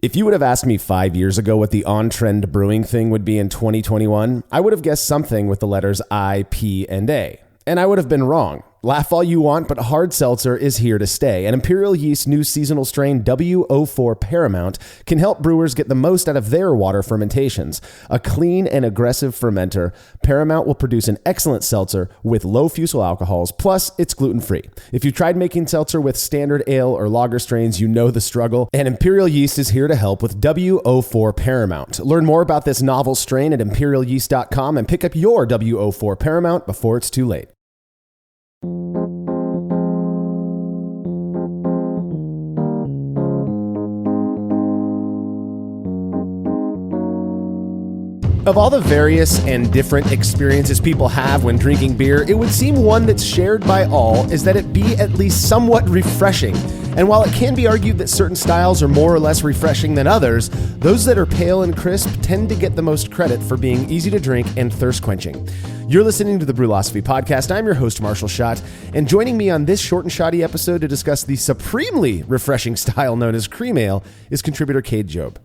If you would have asked me 5 years ago what the on-trend brewing thing would be in 2021, I would have guessed something with the letters I, P, and A. And I would have been wrong. Laugh all you want, but hard seltzer is here to stay. And Imperial Yeast's new seasonal strain W04 Paramount can help brewers get the most out of their water fermentations. A clean and aggressive fermenter, Paramount will produce an excellent seltzer with low fusel alcohols, plus it's gluten-free. If you tried making seltzer with standard ale or lager strains, you know the struggle, and Imperial Yeast is here to help with W04 Paramount. Learn more about this novel strain at imperialyeast.com and pick up your W04 Paramount before it's too late. Of all the various and different experiences people have when drinking beer, it would seem one that's shared by all is that it be at least somewhat refreshing. And while it can be argued that certain styles are more or less refreshing than others, those that are pale and crisp tend to get the most credit for being easy to drink and thirst quenching. You're listening to the Brewlosophy Podcast. I'm your host, Marshall Schott, and joining me on this short and shoddy episode to discuss the supremely refreshing style known as cream ale is contributor Cade Jobe.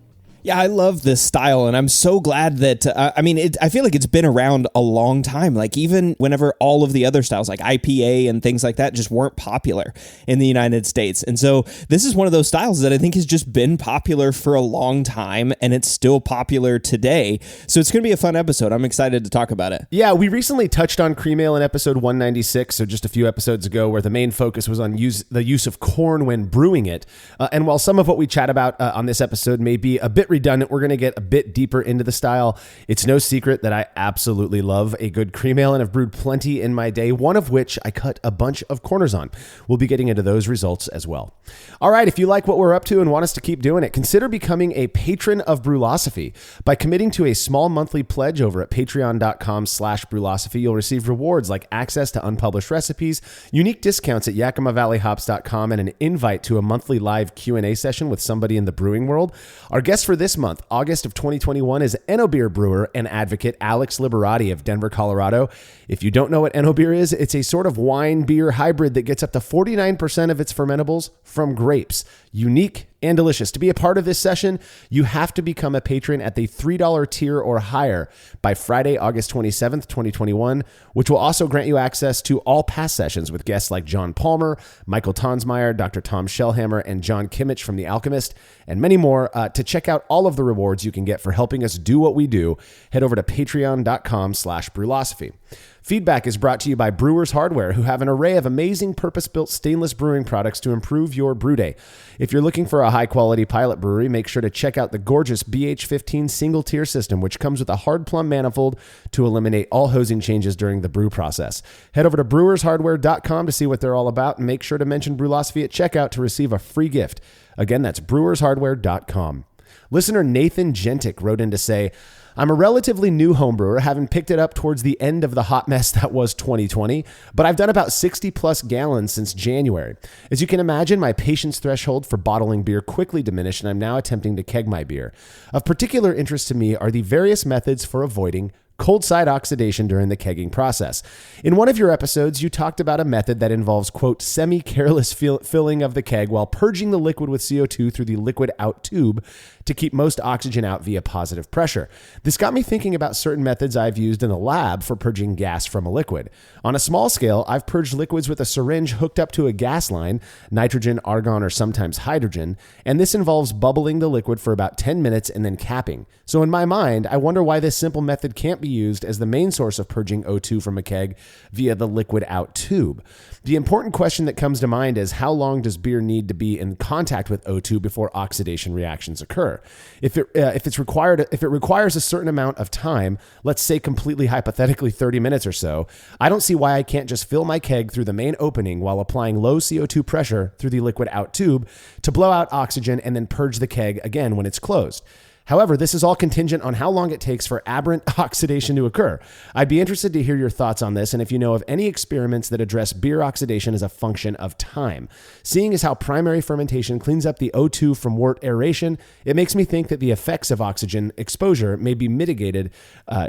Yeah, I love this style, and I'm so glad that, I feel like it's been around a long time. Like, even whenever all of the other styles, like IPA and things like that, just weren't popular in the United States. And so this is one of those styles that I think has just been popular for a long time, and it's still popular today. So it's going to be a fun episode. I'm excited to talk about it. Yeah, we recently touched on cream ale in episode 196, so just a few episodes ago, where the main focus was on the use of corn when brewing it. And while some of what we chat about on this episode may be a bit redundant, we're going to get a bit deeper into the style. It's no secret that I absolutely love a good cream ale and have brewed plenty in my day, one of which I cut a bunch of corners on. We'll be getting into those results as well. All right, if you like what we're up to and want us to keep doing it, consider becoming a patron of Brewlosophy. By committing to a small monthly pledge over at patreon.com/Brewlosophy, you'll receive rewards like access to unpublished recipes, unique discounts at YakimaValleyHops.com, and an invite to a monthly live Q&A session with somebody in the brewing world. Our guest for this month, August of 2021, is Eno Beer brewer and advocate Alex Liberati of Denver, Colorado. If you don't know what Eno Beer is, it's a sort of wine-beer hybrid that gets up to 49% of its fermentables from grapes. Unique and delicious. To be a part of this session, you have to become a patron at the $3 tier or higher by Friday, August 27th, 2021, which will also grant you access to all past sessions with guests like John Palmer, Michael Tonsmeyer, Dr. Tom Shellhammer, and John Kimmich from The Alchemist, and many more. To check out all of the rewards you can get for helping us do what we do, head over to patreon.com/Brewlosophy. Feedback is brought to you by Brewers Hardware, who have an array of amazing purpose-built stainless brewing products to improve your brew day. If you're looking for a high-quality pilot brewery, make sure to check out the gorgeous BH15 single-tier system, which comes with a hard plumb manifold to eliminate all hosing changes during the brew process. Head over to brewershardware.com to see what they're all about, and make sure to mention Brewlosophy at checkout to receive a free gift. Again, that's brewershardware.com. Listener Nathan Gentic wrote in to say, I'm a relatively new homebrewer, having picked it up towards the end of the hot mess that was 2020, but I've done about 60 plus gallons since January. As you can imagine, my patience threshold for bottling beer quickly diminished, and I'm now attempting to keg my beer. Of particular interest to me are the various methods for avoiding cold side oxidation during the kegging process. In one of your episodes, you talked about a method that involves, quote, semi-careless filling of the keg while purging the liquid with CO2 through the liquid out tube to keep most oxygen out via positive pressure. This got me thinking about certain methods I've used in the lab for purging gas from a liquid. On a small scale, I've purged liquids with a syringe hooked up to a gas line, nitrogen, argon, or sometimes hydrogen, and this involves bubbling the liquid for about 10 minutes and then capping. So in my mind, I wonder why this simple method can't be used as the main source of purging O2 from a keg via the liquid out tube. The important question that comes to mind is, how long does beer need to be in contact with O2 before oxidation reactions occur? If it requires a certain amount of time, let's say completely hypothetically 30 minutes or so, I don't see why I can't just fill my keg through the main opening while applying low CO2 pressure through the liquid out tube to blow out oxygen and then purge the keg again when it's closed. However, this is all contingent on how long it takes for aberrant oxidation to occur. I'd be interested to hear your thoughts on this, and if you know of any experiments that address beer oxidation as a function of time. Seeing as how primary fermentation cleans up the O2 from wort aeration, it makes me think that the effects of oxygen exposure may be mitigated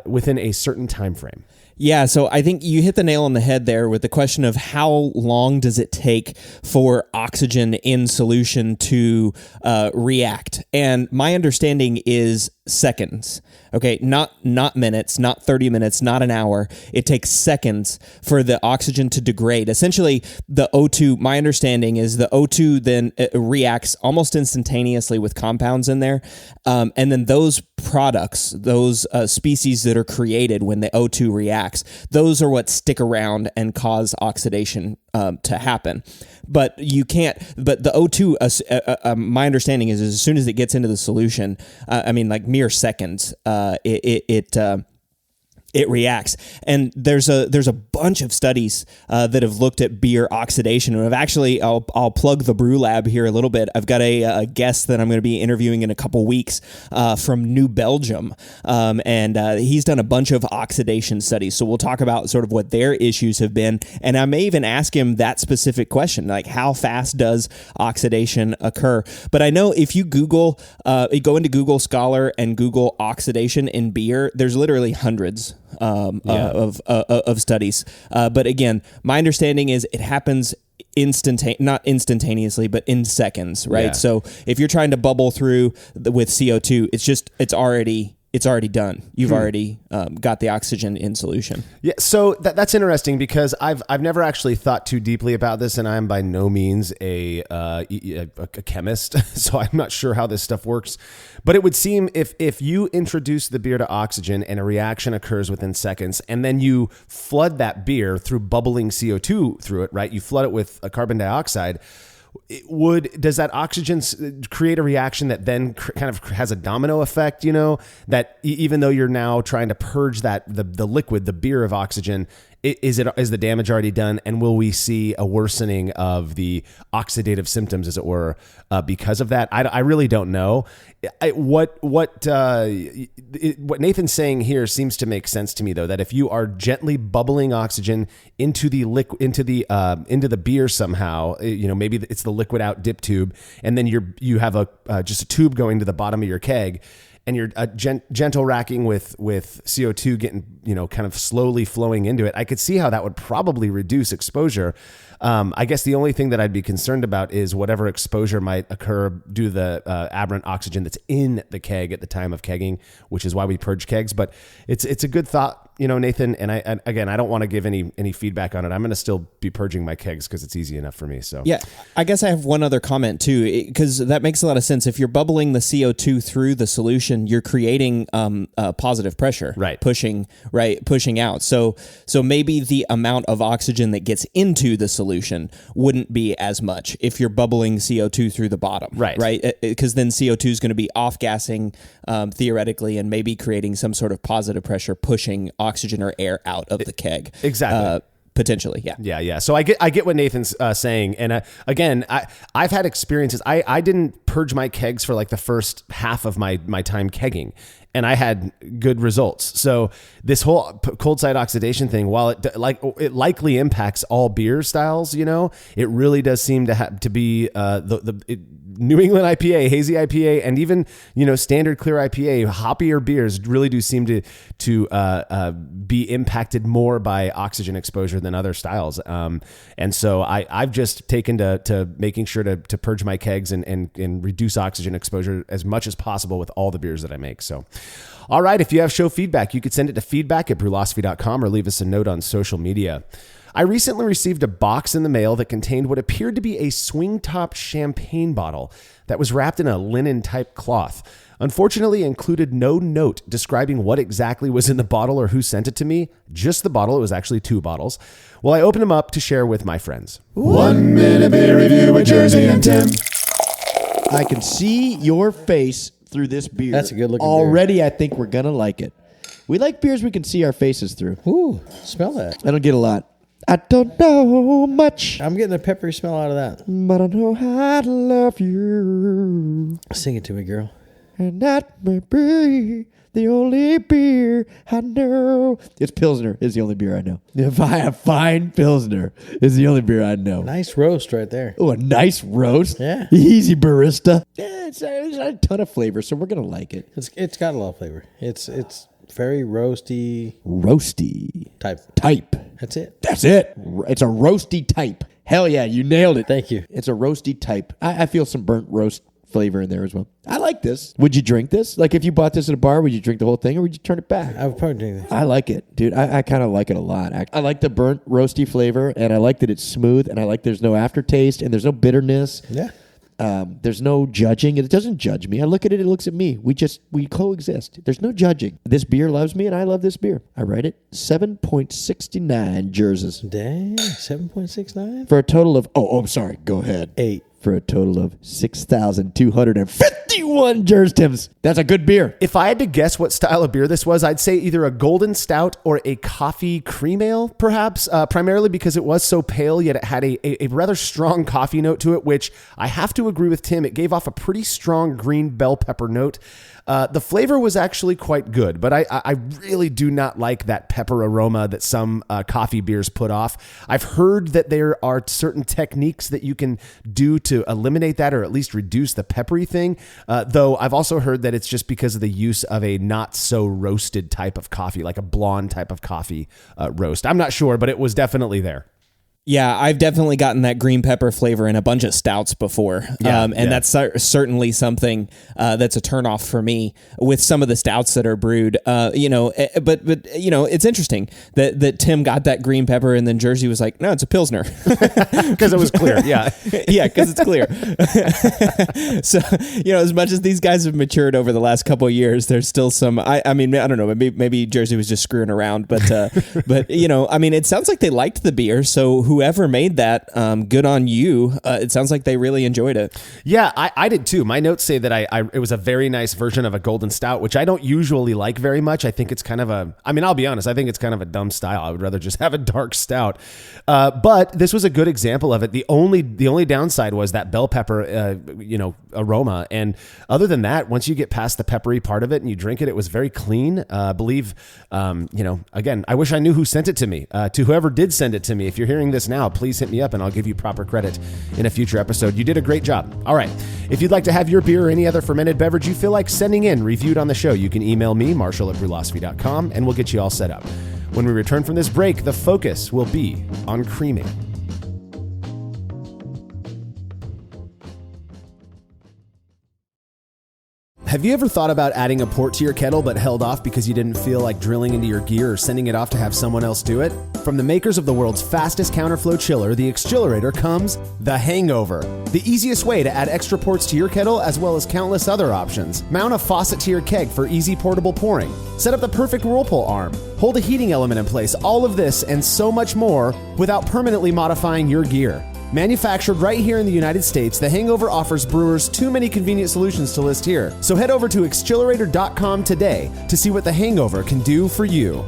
within a certain time frame. Yeah, so I think you hit the nail on the head there with the question of how long does it take for oxygen in solution to react? And my understanding is seconds. Okay, not minutes, not 30 minutes, not an hour. It takes seconds for the oxygen to degrade. Essentially, the O2, my understanding is the O2 then reacts almost instantaneously with compounds in there. And then those products, those species that are created when the O2 reacts, those are what stick around and cause oxidation to happen. But you can't, but the O2, my understanding is as soon as it gets into the solution, like mere seconds, it reacts. And there's a bunch of studies that have looked at beer oxidation. And I've actually, I'll plug the Brew Lab here a little bit. I've got a guest that I'm going to be interviewing in a couple weeks from New Belgium. And he's done a bunch of oxidation studies. So we'll talk about sort of what their issues have been. And I may even ask him that specific question, like how fast does oxidation occur? But I know if you Google, go into Google Scholar and Google oxidation in beer, there's literally hundreds of studies. But again, my understanding is it happens not instantaneously, but in seconds, right? Yeah. So if you're trying to bubble through with CO2, it's already done. You've already got the oxygen in solution. Yeah, so that's interesting because I've never actually thought too deeply about this, and I'm by no means a chemist, so I'm not sure how this stuff works. But it would seem if you introduce the beer to oxygen and a reaction occurs within seconds, and then you flood that beer through bubbling CO2 through it, right? You flood it with a carbon dioxide. Does that oxygen create a reaction that then kind of has a domino effect, that even though you're now trying to purge the liquid, the beer of oxygen, is the damage already done? And will we see a worsening of the oxidative symptoms, as it were, because of that? I really don't know. What Nathan's saying here seems to make sense to me, though, that if you are gently bubbling oxygen into the into the beer somehow, maybe it's the liquid out dip tube, and then you have just a tube going to the bottom of your keg, and you're gentle racking with CO2 getting, kind of slowly flowing into it, I could see how that would probably reduce exposure. I guess the only thing that I'd be concerned about is whatever exposure might occur due to the aberrant oxygen that's in the keg at the time of kegging, which is why we purge kegs. But it's a good thought, Nathan. And I don't want to give any feedback on it. I'm going to still be purging my kegs because it's easy enough for me. So yeah, I guess I have one other comment too, because that makes a lot of sense. If you're bubbling the CO2 through the solution, you're creating positive pressure, right? Pushing out. So maybe the amount of oxygen that gets into the solution wouldn't be as much if you're bubbling CO2 through the bottom, right? Because then CO2 is going to be off-gassing theoretically and maybe creating some sort of positive pressure pushing oxygen or air out of the keg. Exactly. Potentially, yeah. Yeah. So I get what Nathan's saying. And again, I've had experiences. I didn't purge my kegs for like the first half of my time kegging, and I had good results. So this whole cold side oxidation thing, while it likely impacts all beer styles, it really does seem to be New England IPA, hazy IPA, and even standard clear IPA, hoppier beers really do seem to be impacted more by oxygen exposure than other styles. And so I've just taken to making sure to purge my kegs and reduce oxygen exposure as much as possible with all the beers that I make. So, all right, if you have show feedback, you could send it to feedback@brewlosophy.com or leave us a note on social media. I recently received a box in the mail that contained what appeared to be a swing top champagne bottle that was wrapped in a linen type cloth. Unfortunately, it included no note describing what exactly was in the bottle or who sent it to me. Just the bottle. It was actually 2 bottles. Well, I opened them up to share with my friends. 1 minute beer review with Jersey and Tim. I can see your face through this beer. That's a good looking already beer. I think we're going to like it. We like beers we can see our faces through. Ooh, smell that. I don't get a lot. I don't know much. I'm getting a peppery smell out of that. But I know how to love you. Sing it to me, girl. And that may be the only beer I know. It's Pilsner is the only beer I know. If I have fine Pilsner is the only beer I know. Nice roast right there. Oh, a nice roast. Yeah. Easy barista. Yeah, it's a ton of flavor, so we're going to like it. It's got a lot of flavor. It's Very roasty Roasty type. That's it. It's a roasty type. Hell yeah, you nailed it. Thank you. It's a roasty type. I feel some burnt roast flavor in there as well. I like this. Would you drink this? Like if you bought this at a bar, would you drink the whole thing or would you turn it back? I would probably drink this. I like it, dude. I kind of like it a lot. I like the burnt roasty flavor, and I like that it's smooth, and I like there's no aftertaste, and there's no bitterness. Yeah. There's no judging. It doesn't judge me. I look at it, it looks at me. We coexist. There's no judging. This beer loves me, and I love this beer. I rate it 7.69 jerseys. Dang, 7.69? For a total of, I'm sorry. Go ahead. 8. For a total of 6,251 Jerstims. That's a good beer. If I had to guess what style of beer this was, I'd say either a golden stout or a coffee cream ale, perhaps, primarily because it was so pale, yet it had a rather strong coffee note to it, which I have to agree with Tim. It gave off a pretty strong green bell pepper note. The flavor was actually quite good, but I really do not like that pepper aroma that some coffee beers put off. I've heard that there are certain techniques that you can do to eliminate that or at least reduce the peppery thing, though I've also heard that it's just because of the use of a not so roasted type of coffee, like a blonde type of coffee roast. I'm not sure, but it was definitely there. Yeah, I've definitely gotten that green pepper flavor in a bunch of stouts before. That's certainly something that's a turnoff for me with some of the stouts that are brewed. But it's interesting that Tim got that green pepper and then Jersey was like, no, it's a Pilsner. Because it was clear. Yeah. Yeah, because it's clear. So, as much as these guys have matured over the last couple of years, there's still some, I don't know, maybe Jersey was just screwing around, but it sounds like they liked the beer. So whoever made that, good on you. It sounds like they really enjoyed it. Yeah, I did too. My notes say that it was a very nice version of a golden stout, which I don't usually like very much. I think it's kind of I'll be honest, I think it's kind of a dumb style. I would rather just have a dark stout. But this was a good example of it. The only downside was that bell pepper, aroma. And other than that, once you get past the peppery part of it and you drink it, it was very clean. I believe, again, I wish I knew who sent it to me. To whoever did send it to me, if you're hearing this now, please hit me up and I'll give you proper credit in a future episode. You did a great job. All right. If you'd like to have your beer or any other fermented beverage you feel like sending in reviewed on the show, you can email me, marshall@brewlosophy.com, and we'll get you all set up. When we return from this break, the focus will be on creaming. Have you ever thought about adding a port to your kettle but held off because you didn't feel like drilling into your gear or sending it off to have someone else do it? From the makers of the world's fastest counterflow chiller, the Exchillerator, comes the Hangover, the easiest way to add extra ports to your kettle as well as countless other options. Mount a faucet to your keg for easy portable pouring. Set up the perfect whirlpool arm. Hold a heating element in place. All of this and so much more without permanently modifying your gear. Manufactured right here in the United States, the Hangover offers brewers too many convenient solutions to list here. So head over to Exchillerator.com today to see what the Hangover can do for you.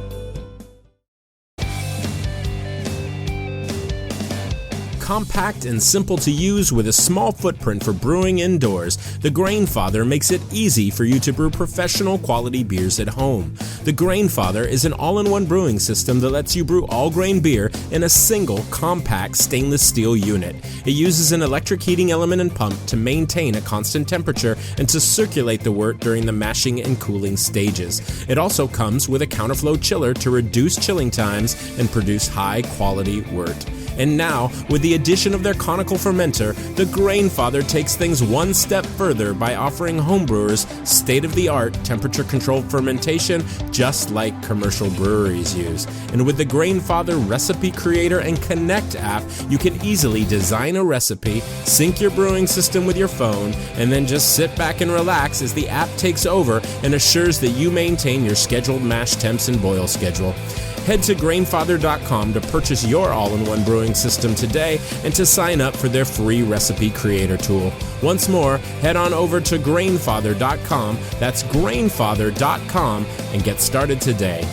Compact and simple to use with a small footprint for brewing indoors, the Grainfather makes it easy for you to brew professional quality beers at home. The Grainfather is an all-in-one brewing system that lets you brew all grain beer in a single compact stainless steel unit. It uses an electric heating element and pump to maintain a constant temperature and to circulate the wort during the mashing and cooling stages. It also comes with a counterflow chiller to reduce chilling times and produce high quality wort. And now, with the addition of their conical fermenter, the Grainfather takes things one step further by offering homebrewers state-of-the-art temperature-controlled fermentation just like commercial breweries use. And with the Grainfather Recipe Creator and Connect app, you can easily design a recipe, sync your brewing system with your phone, and then just sit back and relax as the app takes over and assures that you maintain your scheduled mash temps and boil schedule. Head to Grainfather.com to purchase your all-in-one brewing system today and to sign up for their free recipe creator tool. Once more, head on over to Grainfather.com, that's Grainfather.com, and get started today.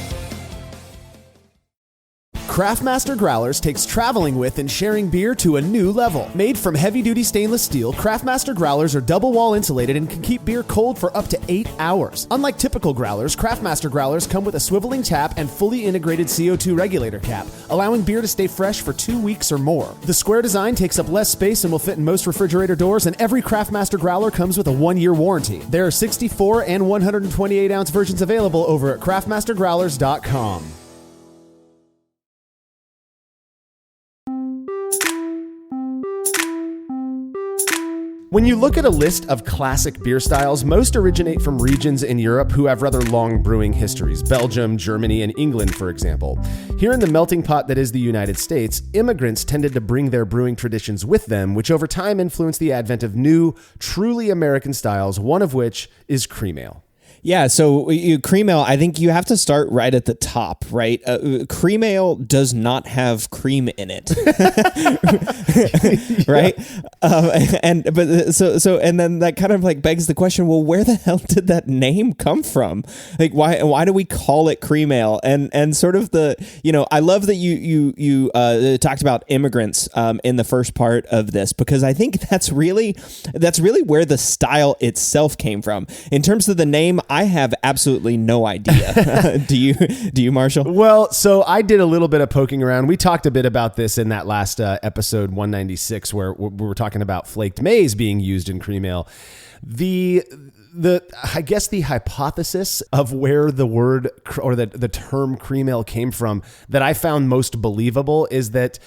Craftmaster Growlers takes traveling with and sharing beer to a new level. Made from heavy-duty stainless steel, Craftmaster Growlers are double-wall insulated and can keep beer cold for up to 8 hours. Unlike typical growlers, Craftmaster Growlers come with a swiveling tap and fully integrated CO2 regulator cap, allowing beer to stay fresh for 2 weeks or more. The square design takes up less space and will fit in most refrigerator doors, and every Craftmaster Growler comes with a 1-year warranty. There are 64 and 128-ounce versions available over at craftmastergrowlers.com. When you look at a list of classic beer styles, most originate from regions in Europe who have rather long brewing histories. Belgium, Germany, and England, for example. Here in the melting pot that is the United States, immigrants tended to bring their brewing traditions with them, which over time influenced the advent of new, truly American styles, one of which is cream ale. Yeah, so cream ale, I think you have to start right at the top, right? Cream ale does not have cream in it, right? And then that kind of like begs the question: well, where the hell did that name come from? Like, why do we call it cream ale? And sort of I love that you talked about immigrants in the first part of this, because I think that's really where the style itself came from. In terms of the name, I have absolutely no idea. Do you, Marshall? Well, so I did a little bit of poking around. We talked a bit about this in that last episode 196, where we were talking about flaked maize being used in cream ale. I guess the hypothesis of where the word or the term cream ale came from that I found most believable is that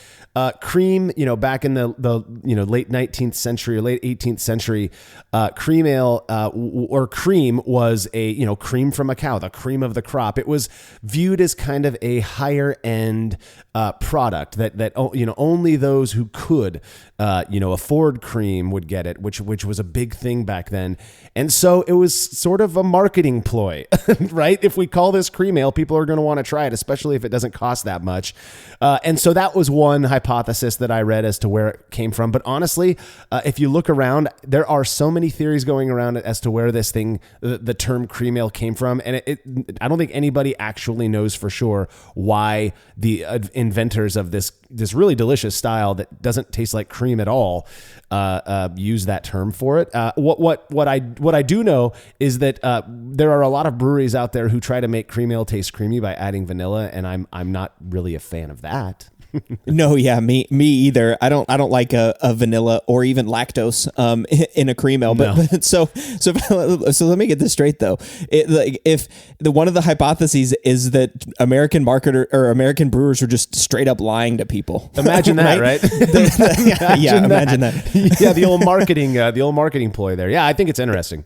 cream, back in the late 19th century or late 18th century, cream ale or cream was a cream from a cow, the cream of the crop. It was viewed as kind of a higher end product that only those who could afford cream would get it, which was a big thing back then. And so it was sort of a marketing ploy, right? If we call this cream ale, people are going to want to try it, especially if it doesn't cost that much. And so that was one hypothesis that I read as to where it came from. But honestly, if you look around, there are so many theories going around as to where this thing, the term cream ale came from. And I don't think anybody actually knows for sure why the inventors of this really delicious style that doesn't taste like cream at all use that term for it. What I do know is that there are a lot of breweries out there who try to make cream ale taste creamy by adding vanilla, and I'm not really a fan of that. No, yeah, me either. I don't like a vanilla or even lactose in a cream ale. But so let me get this straight though. If one of the hypotheses is that American American brewers are just straight up lying to people. Imagine that, right? Imagine that. Yeah, the old marketing ploy there. Yeah, I think it's interesting.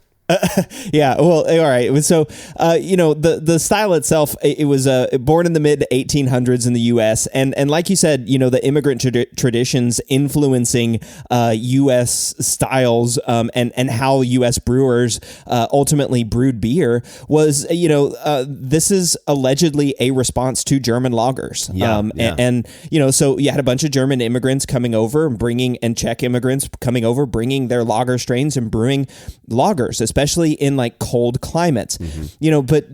Yeah, well, all right. So, the style itself, it was born in the mid 1800s in the U.S. And like you said, the immigrant traditions influencing U.S. styles and how U.S. brewers ultimately brewed beer was, this is allegedly a response to German lagers. And so you had a bunch of German immigrants coming over and Czech immigrants coming over, bringing their lager strains and brewing lagers, especially in like cold climates, but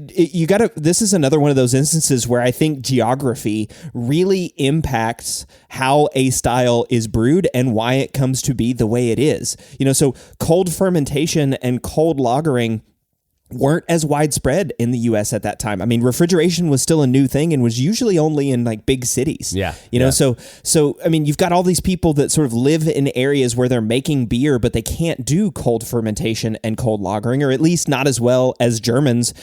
this is another one of those instances where I think geography really impacts how a style is brewed and why it comes to be the way it is. So cold fermentation and cold lagering weren't as widespread in the U.S. at that time. I mean, refrigeration was still a new thing and was usually only in like big cities. So I mean, you've got all these people that sort of live in areas where they're making beer, but they can't do cold fermentation and cold lagering, or at least not as well as Germans,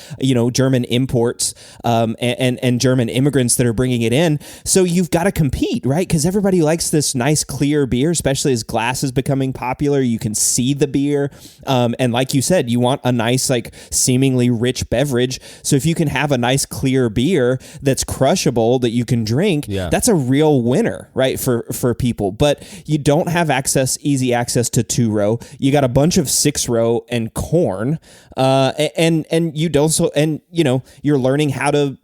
German imports and German immigrants that are bringing it in. So you've got to compete, right? Because everybody likes this nice clear beer, especially as glass is becoming popular. You can see the beer. And like you said, you want a nice, like, seemingly rich beverage. So if you can have a nice clear beer that's crushable that you can drink, that's a real winner, right? For people. But you don't have easy access to 2-row. You got a bunch of 6-row and corn. And you don't you're learning how to,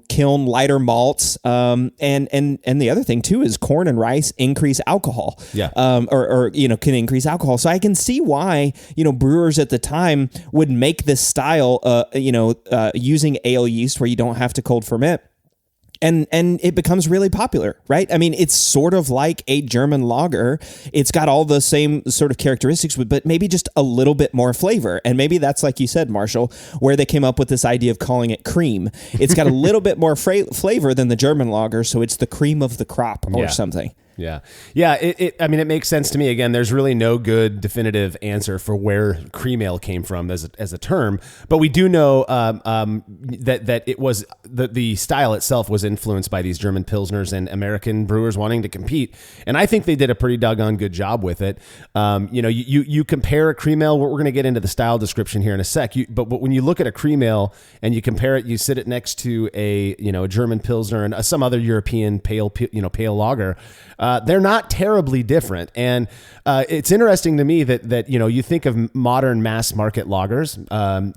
kiln lighter malts. And the other thing too is corn and rice increase alcohol. Can increase alcohol. So I can see why, brewers at the time would make this style, using ale yeast where you don't have to cold ferment, and it becomes really popular, right? I mean, it's sort of like a German lager. It's got all the same sort of characteristics, but maybe just a little bit more flavor. And maybe that's, like you said, Marshall, where they came up with this idea of calling it cream. It's got a little bit more flavor than the German lager, so it's the cream of the crop or something. Yeah. I mean, it makes sense to me. Again, there's really no good definitive answer for where cream ale came from as a term, but we do know that it was the style itself was influenced by these German pilsners and American brewers wanting to compete, and I think they did a pretty doggone good job with it. You compare a cream ale. We're going to get into the style description here in a sec. But when you look at a cream ale and you compare it, you sit it next to a German pilsner and some other European pale lager. They're not terribly different. And it's interesting to me that you think of modern mass market lagers,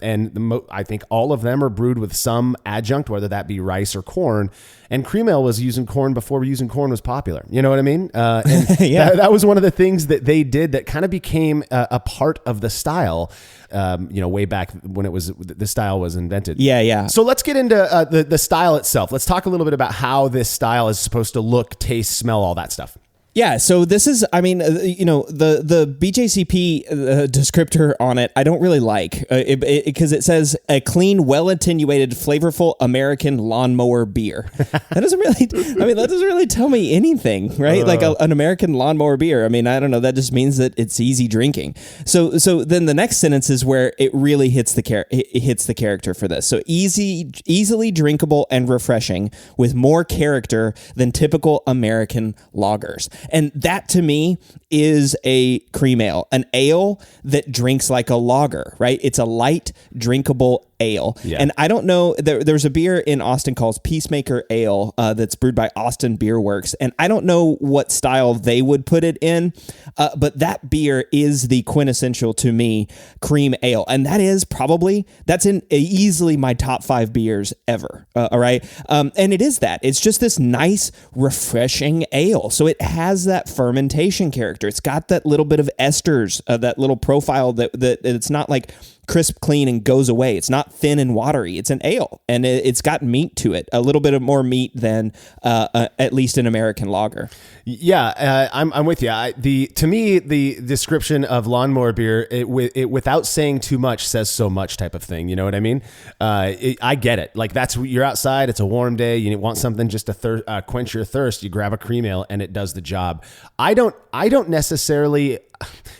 and I think all of them are brewed with some adjunct, whether that be rice or corn. And cream ale was using corn before using corn was popular. You know what I mean? And that was one of the things that they did that kind of became a part of the style. Way back when the style was invented. Yeah. So let's get into the style itself. Let's talk a little bit about how this style is supposed to look, taste, smell, all that stuff. Yeah, so this is, the BJCP descriptor on it, I don't really like, because it says a clean, well-attenuated, flavorful American lawnmower beer. That doesn't really tell me anything, right? Like an American lawnmower beer. I mean, I don't know, that just means that it's easy drinking. So then the next sentence is where it really hits the character for this. So easily drinkable and refreshing with more character than typical American lagers. And that to me is a cream ale, an ale that drinks like a lager, right? It's a light, drinkable ale. Yeah. And I don't know, there's a beer in Austin called Peacemaker Ale that's brewed by Austin Beer Works. And I don't know what style they would put it in, but that beer is the quintessential, to me, cream ale. And that's in easily my top 5 beers ever. All right. And it is that. It's just this nice, refreshing ale. So it has that fermentation character. It's got that little bit of esters, that little profile that it's not like crisp, clean, and goes away. It's not thin and watery. It's an ale, and it's got meat to it, a little bit of more meat than at least an American lager. Yeah, I'm with you. To me, the description of lawnmower beer, it without saying too much, says so much type of thing. You know what I mean? I get it. Like you're outside. It's a warm day. You want something just to quench your thirst. You grab a cream ale, and it does the job. I don't necessarily.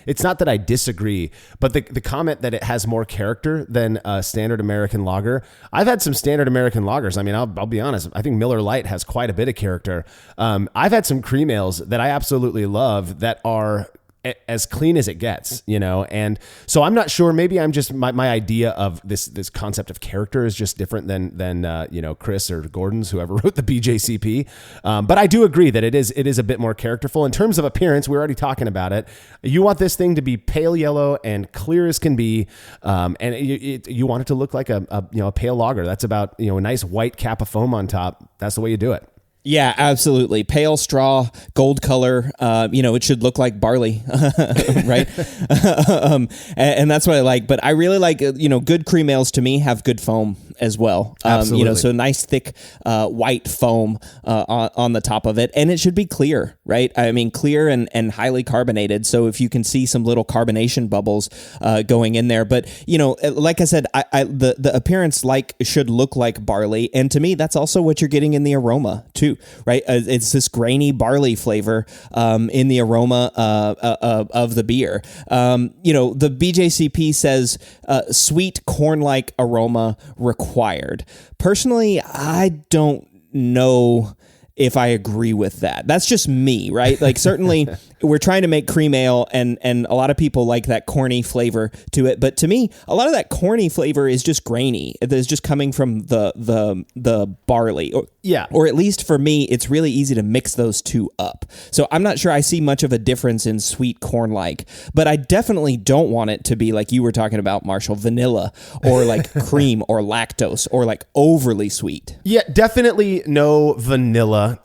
It's not that I disagree, but the comment that it has more character than a standard American lager. I've had some standard American lagers. I mean, I'll be honest. I think Miller Lite has quite a bit of character. I've had some cream ales that I absolutely love that are as clean as it gets, and so I'm not sure. Maybe I'm just my idea of this concept of character is just different than Chris or Gordon's, whoever wrote the BJCP. But I do agree that it is a bit more characterful in terms of appearance. We're already talking about it. You want this thing to be pale yellow and clear as can be, and you want it to look like a pale lager. That's about a nice white cap of foam on top. That's the way you do it. Yeah, absolutely. Pale straw, gold color. It should look like barley, right? And that's what I like. But I really like, good cream ales to me have good foam as well. Absolutely. So nice thick white foam on the top of it, and it should be clear, right? I mean, clear and highly carbonated. So if you can see some little carbonation bubbles going in there, but like I said, the appearance should look like barley, and to me, that's also what you're getting in the aroma too. Right, it's this grainy barley flavor in the aroma of the beer. The BJCP says sweet corn-like aroma required. Personally, I don't know if I agree with that. That's just me, right? Like certainly we're trying to make cream ale and a lot of people like that corny flavor to it. But to me, a lot of that corny flavor is just grainy. It's just coming from the barley. Or at least for me, it's really easy to mix those two up. So I'm not sure I see much of a difference in sweet corn-like, but I definitely don't want it to be like you were talking about, Marshall, vanilla or like cream or lactose or like overly sweet. Yeah, definitely no vanilla vanilla,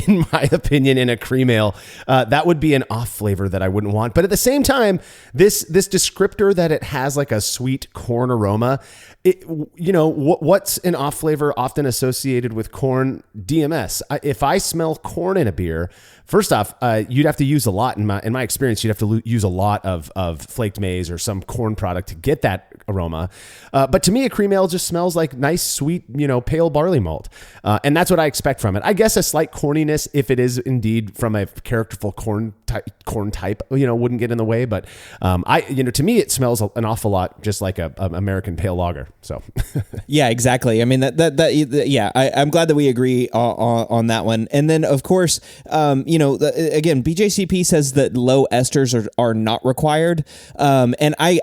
in my opinion, in a cream ale. That would be an off flavor that I wouldn't want. But at the same time, this descriptor that it has like a sweet corn aroma, what's an off flavor often associated with corn? DMS. If I smell corn in a beer, first off, you'd have to use a lot. In my experience, you'd have to use a lot of flaked maize or some corn product to get that aroma. But to me, a cream ale just smells like nice, sweet, pale barley malt. And that's what I expect from it. I guess a slight corniness, if it is indeed from a characterful corn type, wouldn't get in the way. But to me, it smells an awful lot just like a American pale lager. So yeah, exactly. I mean, I'm glad that we agree on that one. And then, of course, again, BJCP says that low esters are not required. And I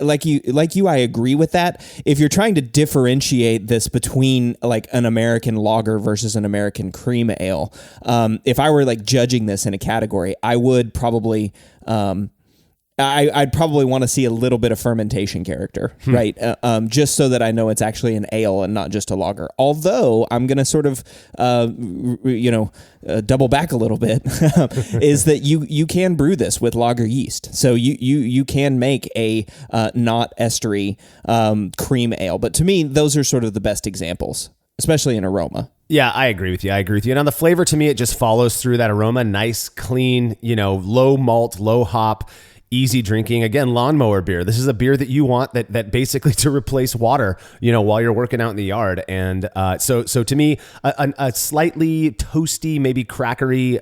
like you, I agree with that. If you're trying to differentiate this between like an American lager versus an American cream ale, if I were like judging this in a category, I would probably, I'd probably want to see a little bit of fermentation character, right? Just so that I know it's actually an ale and not just a lager. Although I'm going to sort of, double back a little bit, is that you can brew this with lager yeast. So you can make a not estery cream ale. But to me, those are sort of the best examples, especially in aroma. Yeah, I agree with you. And on the flavor, to me, it just follows through that aroma. Nice, clean, low malt, low hop, easy drinking. Again, lawnmower beer. This is a beer that you want that basically to replace water, while you're working out in the yard. And so to me, a slightly toasty, maybe crackery,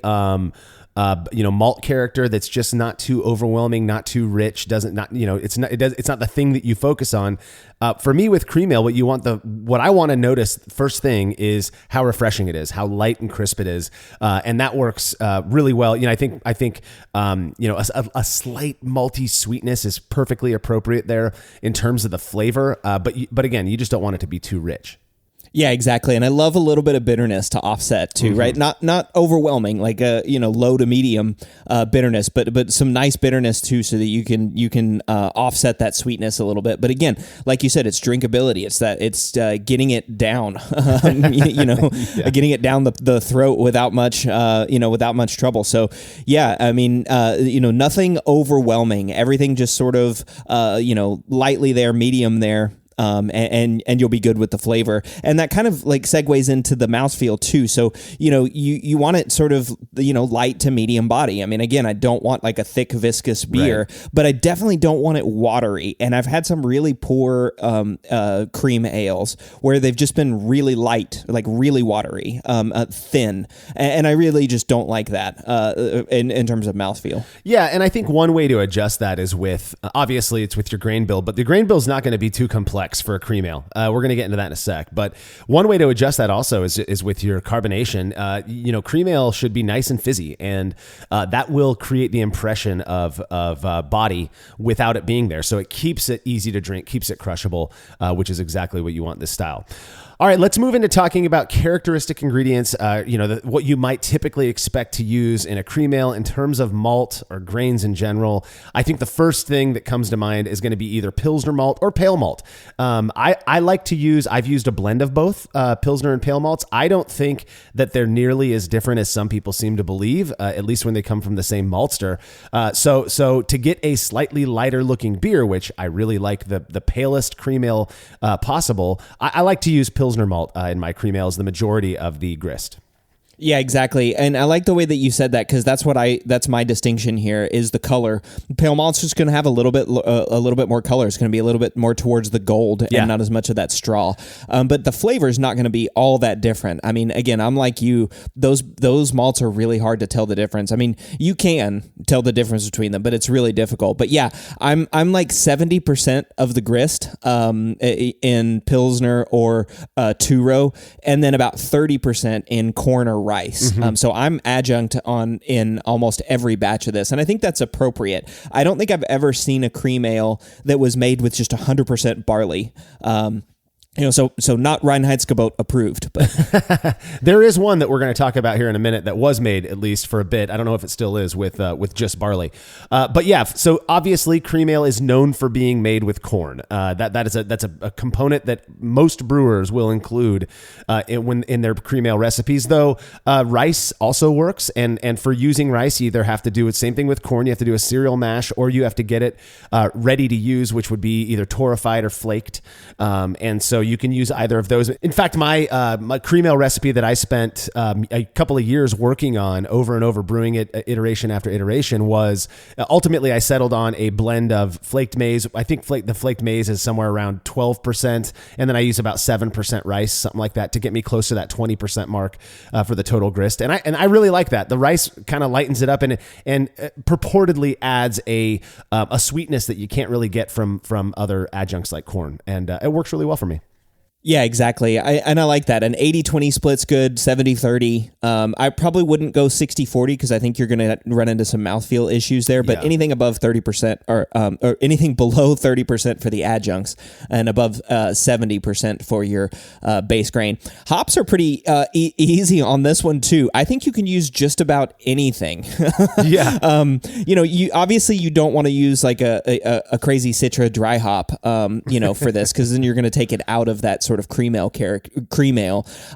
malt character that's just not too overwhelming, not too rich, it's not the thing that you focus on. For me with cream ale, what I want to notice first thing is how refreshing it is, how light and crisp it is. And that works really well. I think a slight malty sweetness is perfectly appropriate there in terms of the flavor. But again, you just don't want it to be too rich. Yeah, exactly. And I love a little bit of bitterness to offset too, right? Not overwhelming, like low to medium bitterness, but some nice bitterness too, so that you can offset that sweetness a little bit. But again, like you said, it's drinkability. It's getting it down, getting it down the throat without much trouble. So yeah, I mean, nothing overwhelming. Everything just sort of lightly there, medium there. And you'll be good with the flavor. And that kind of like segues into the mouthfeel too. So, you want it sort of, light to medium body. I mean, again, I don't want like a thick viscous beer, but I definitely don't want it watery. And I've had some really poor cream ales where they've just been really light, like really watery, thin. And I really just don't like that in terms of mouthfeel. Yeah. And I think one way to adjust that is obviously it's with your grain bill, but the grain bill is not going to be too complex for a cream ale. We're going to get into that in a sec. But one way to adjust that also is with your carbonation. Cream ale should be nice and fizzy, and that will create the impression of body without it being there. So it keeps it easy to drink, keeps it crushable, which is exactly what you want in this style. All right, let's move into talking about characteristic ingredients, what you might typically expect to use in a cream ale in terms of malt or grains in general. I think the first thing that comes to mind is going to be either Pilsner malt or pale malt. I've used a blend of both Pilsner and pale malts. I don't think that they're nearly as different as some people seem to believe, at least when they come from the same maltster. So to get a slightly lighter looking beer, which I really like the palest cream ale possible, I like to use Pilsner malt in my cream ales, the majority of the grist. Yeah, exactly. And I like the way that you said that, because that's my distinction here is the color. Pale malt's just going to have a little bit more color. It's going to be a little bit more towards the gold and not as much of that straw. But the flavor is not going to be all that different. I mean, again, I'm like you. Those malts are really hard to tell the difference. I mean, you can tell the difference between them, but it's really difficult. But yeah, I'm like 70% of the grist in Pilsner or two-row, and then about 30% in corn or rice. So I'm adjunct in almost every batch of this. And I think that's appropriate. I don't think I've ever seen a cream ale that was made with just 100% barley. So not Reinheitsgebot approved, but There is one that we're going to talk about here in a minute that was made, at least for a bit. I don't know if it still is with just barley. But yeah, so obviously cream ale is known for being made with corn. That's a component that most brewers will include in their cream ale recipes, though rice also works. And for using rice, you either have to do the same thing with corn. You have to do a cereal mash, or you have to get it ready to use, which would be either torrefied or flaked. And so you can use either of those. In fact, my cream ale recipe that I spent a couple of years working on over and over, brewing it iteration after iteration, was ultimately I settled on a blend of flaked maize. I think the flaked maize is somewhere around 12%, and then I use about 7% rice, something like that, to get me close to that 20% mark for the total grist. And I really like that. The rice kind of lightens it up and purportedly adds a sweetness that you can't really get from other adjuncts like corn, and it works really well for me. Yeah, exactly. I like that. An 80-20 split's good, 70-30. I probably wouldn't go 60-40 because I think you're going to run into some mouthfeel issues there, but anything above 30% or anything below 30% for the adjuncts and above 70% for your base grain. Hops are pretty easy on this one too. I think you can use just about anything. Yeah. You obviously you don't want to use like a crazy Citra dry hop, for this, because then you're going to take it out of that sort of cream ale.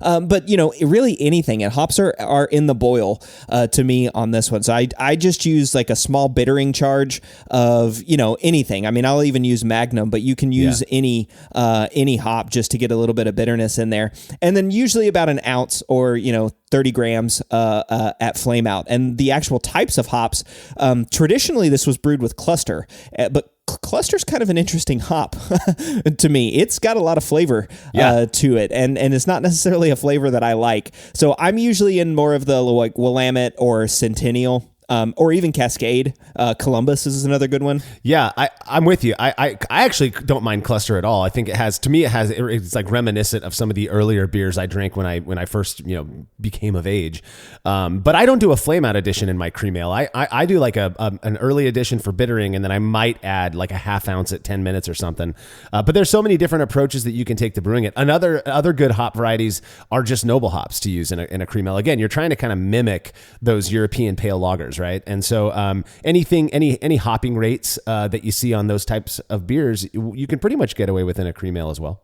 But really anything, and hops are in the boil to me on this one. So I just use like a small bittering charge of anything. I mean, I'll even use Magnum, but you can use any hop just to get a little bit of bitterness in there. And then usually about an ounce or 30 grams at flame out. And the actual types of hops, traditionally this was brewed with cluster, but cluster's kind of an interesting hop to me. It's got a lot of flavor to it, and it's not necessarily a flavor that I like. So I'm usually in more of the like Willamette or Centennial. Or even Cascade. Columbus is another good one. Yeah, I'm with you. I actually don't mind cluster at all. I think it's like reminiscent of some of the earlier beers I drank when I first became of age. But I don't do a flame out edition in my cream ale. I do like an early edition for bittering, and then I might add like a half ounce at 10 minutes or something. But there's so many different approaches that you can take to brewing it. Other good hop varieties are just noble hops to use in a cream ale. Again, you're trying to kind of mimic those European pale lagers, right? And so any hopping rates that you see on those types of beers, you can pretty much get away with in a cream ale as well.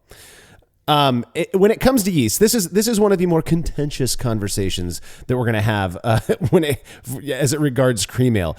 When it comes to yeast, this is one of the more contentious conversations that we're going to have as it regards cream ale.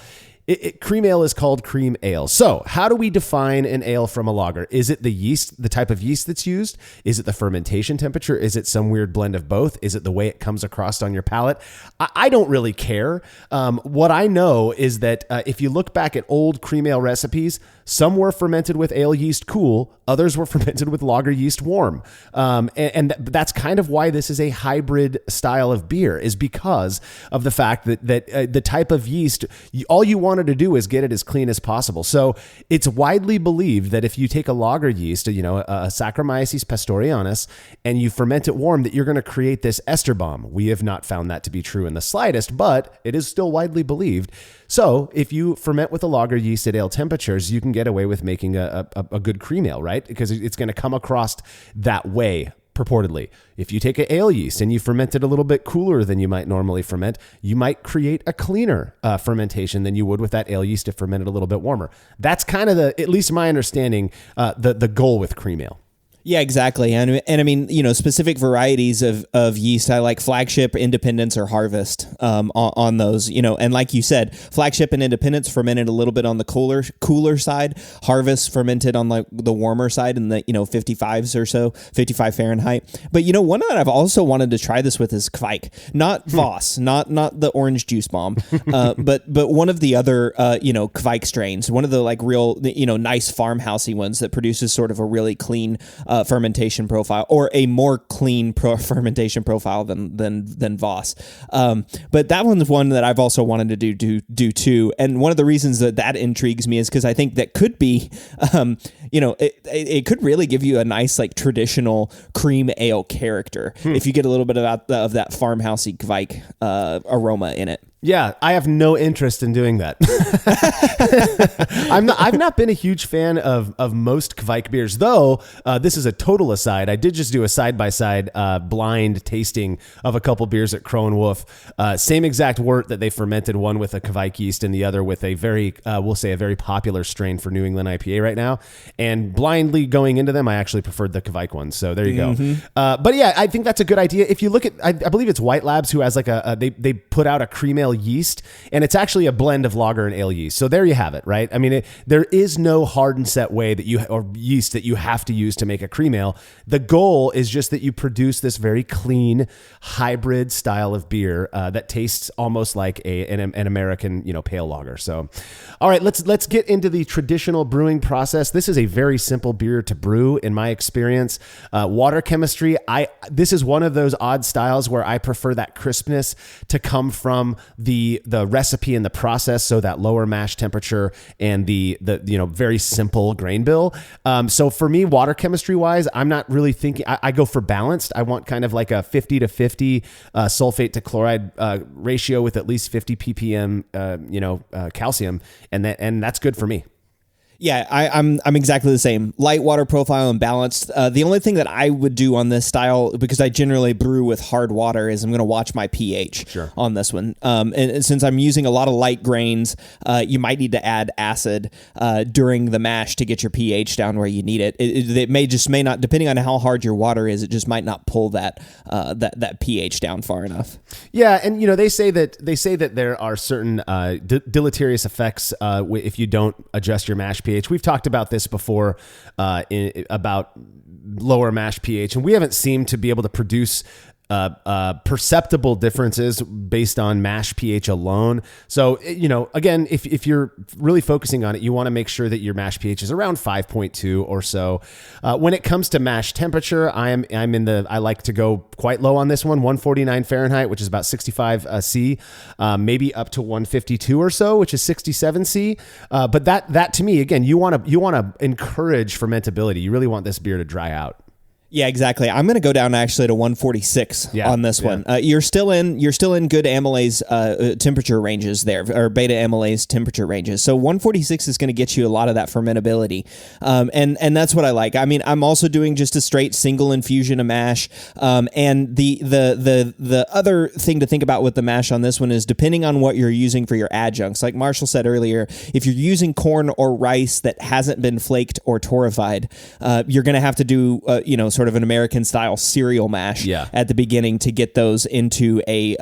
Cream ale is called cream ale. So how do we define an ale from a lager? Is it the yeast, the type of yeast that's used? Is it the fermentation temperature? Is it some weird blend of both? Is it the way it comes across on your palate? I don't really care. What I know is that if you look back at old cream ale recipes, some were fermented with ale yeast cool, others were fermented with lager yeast warm. And that's kind of why this is a hybrid style of beer, is because of the fact that the type of yeast, all you wanted to do is get it as clean as possible. So it's widely believed that if you take a lager yeast, a Saccharomyces pastorianus, and you ferment it warm, that you're going to create this ester bomb. We have not found that to be true in the slightest, but it is still widely believed. So if you ferment with a lager yeast at ale temperatures, you can get away with making a good cream ale, right? Because it's going to come across that way, purportedly. If you take an ale yeast and you ferment it a little bit cooler than you might normally ferment, you might create a cleaner fermentation than you would with that ale yeast if fermented a little bit warmer. That's kind of at least my understanding, the goal with cream ale. Yeah, exactly. And I mean, specific varieties of yeast, I like Flagship, Independence, or Harvest on those, and like you said, Flagship and Independence fermented a little bit on the cooler side, Harvest fermented on like the warmer side in the, 55s or so, 55 Fahrenheit. But one that I've also wanted to try this with is Kvike, not Voss, not the orange juice bomb, but one of the other, Kvike strains, one of the like real, nice farmhousey ones that produces sort of a really clean fermentation profile, or a more clean fermentation profile than Voss. But that one's one that I've also wanted to do too. And one of the reasons that intrigues me is because I think that could be, it could really give you a nice like traditional cream ale character if you get a little bit of that farmhousey Kvike aroma in it. Yeah, I have no interest in doing that. I've not been a huge fan of most Kvike beers, though. This is a total aside. I did just do a side-by-side blind tasting of a couple beers at Crow and Wolf. Same exact wort that they fermented, one with a Kvike yeast and the other with a very, we'll say, a very popular strain for New England IPA right now. And blindly going into them, I actually preferred the Kvike one. So there you go. But yeah, I think that's a good idea. If you look at, I believe it's White Labs who has like they put out a cream ale yeast, and it's actually a blend of lager and ale yeast. So there you have it, right? I mean, there is no hard and set way that or yeast that you have to use to make a cream ale. The goal is just that you produce this very clean hybrid style of beer that tastes almost like an American, pale lager. So, all right, let's get into the traditional brewing process. This is a very simple beer to brew, in my experience. Water chemistry, this is one of those odd styles where I prefer that crispness to come from the recipe and the process, so that lower mash temperature and the very simple grain bill. So for me, water chemistry wise, I'm not really thinking. I go for balanced. I want kind of like a 50 to 50 sulfate to chloride ratio with at least 50 ppm calcium, and that's good for me. Yeah, I'm exactly the same. Light water profile and balanced. The only thing that I would do on this style, because I generally brew with hard water, is I'm going to watch my pH on this one. And since I'm using a lot of light grains, you might need to add acid during the mash to get your pH down where you need it. It may not, depending on how hard your water is, it just might not pull that pH down far enough. Yeah, and they say that there are certain deleterious effects if you don't adjust your mash pH. We've talked about this before about lower mash pH, and we haven't seemed to be able to produce perceptible differences based on mash pH alone. So, again, if you're really focusing on it, you want to make sure that your mash pH is around 5.2 or so. When it comes to mash temperature, I like to go quite low on this one, 149 Fahrenheit, which is about 65 C, maybe up to 152 or so, which is 67 C. But that to me, again, you want to encourage fermentability. You really want this beer to dry out. Yeah, exactly. I'm going to go down actually to 146 on this one. You're still in good amylase temperature ranges there, or beta amylase temperature ranges. So 146 is going to get you a lot of that fermentability, and that's what I like. I mean, I'm also doing just a straight single infusion of mash, and the other thing to think about with the mash on this one is depending on what you're using for your adjuncts. Like Marshall said earlier, if you're using corn or rice that hasn't been flaked or torrefied, you're going to have to do sort of an American style cereal mash at the beginning to get those into a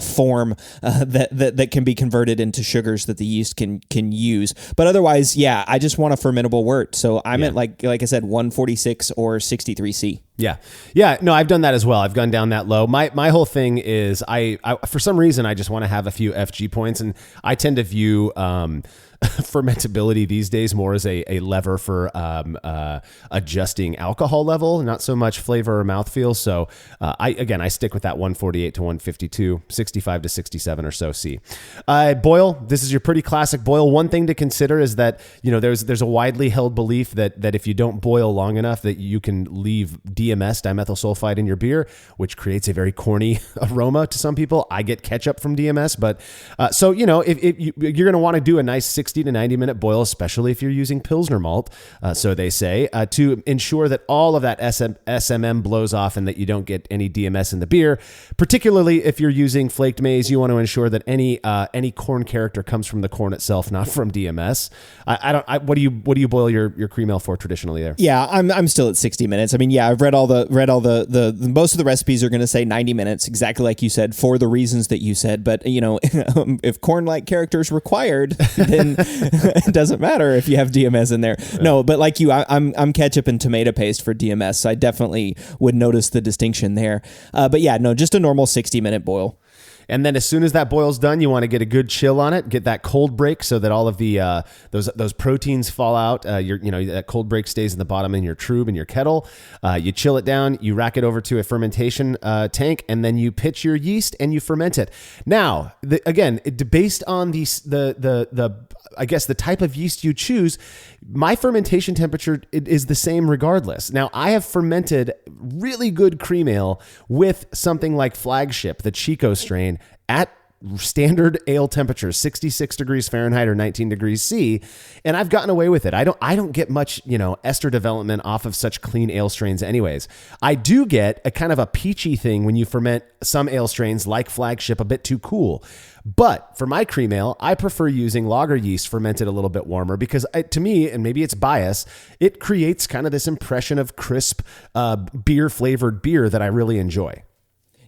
form that can be converted into sugars that the yeast can use. But otherwise, I just want a fermentable wort. So I'm at like I said, 146 or 63C. Yeah. No, I've done that as well. I've gone down that low. My whole thing is I for some reason I just want to have a few FG points, and I tend to view fermentability these days more as a lever for adjusting alcohol level, not so much flavor or mouthfeel. So I stick with that 148 to 152, 65 to 67 or so C. Boil. This is your pretty classic boil. One thing to consider is that there's a widely held belief that if you don't boil long enough, that you can leave DMS, dimethyl sulfide, in your beer, which creates a very corny aroma to some people. I get ketchup from DMS, but so if you're going to want to do a nice 60 to 90 minute boil, especially if you're using Pilsner malt, so they say, to ensure that all of that SMM blows off and that you don't get any DMS in the beer. Particularly if you're using flaked maize, you want to ensure that any corn character comes from the corn itself, not from DMS. What do you boil your cream ale for traditionally there? Yeah, I'm still at 60 minutes. I mean, I've read all the most of the recipes are going to say 90 minutes, exactly like you said, for the reasons that you said. But if corn-like characters required, then it doesn't matter if you have DMS in there. No, but like you, I'm ketchup and tomato paste for DMS, so I definitely would notice the distinction there. But just a normal 60-minute boil. And then as soon as that boil's done, you want to get a good chill on it, get that cold break so that all of the those proteins fall out. That cold break stays in the bottom in your trube in your kettle. You chill it down, you rack it over to a fermentation tank, and then you pitch your yeast and you ferment it. Now, based on the type of yeast you choose, my fermentation temperature is the same regardless. Now, I have fermented really good cream ale with something like Flagship, the Chico strain, at standard ale temperatures, 66 degrees Fahrenheit or 19 degrees C, and I've gotten away with it. I don't get much, ester development off of such clean ale strains anyways. I do get a kind of a peachy thing when you ferment some ale strains like Flagship a bit too cool. But for my cream ale, I prefer using lager yeast fermented a little bit warmer because to me, and maybe it's bias, it creates kind of this impression of crisp beer flavored beer that I really enjoy.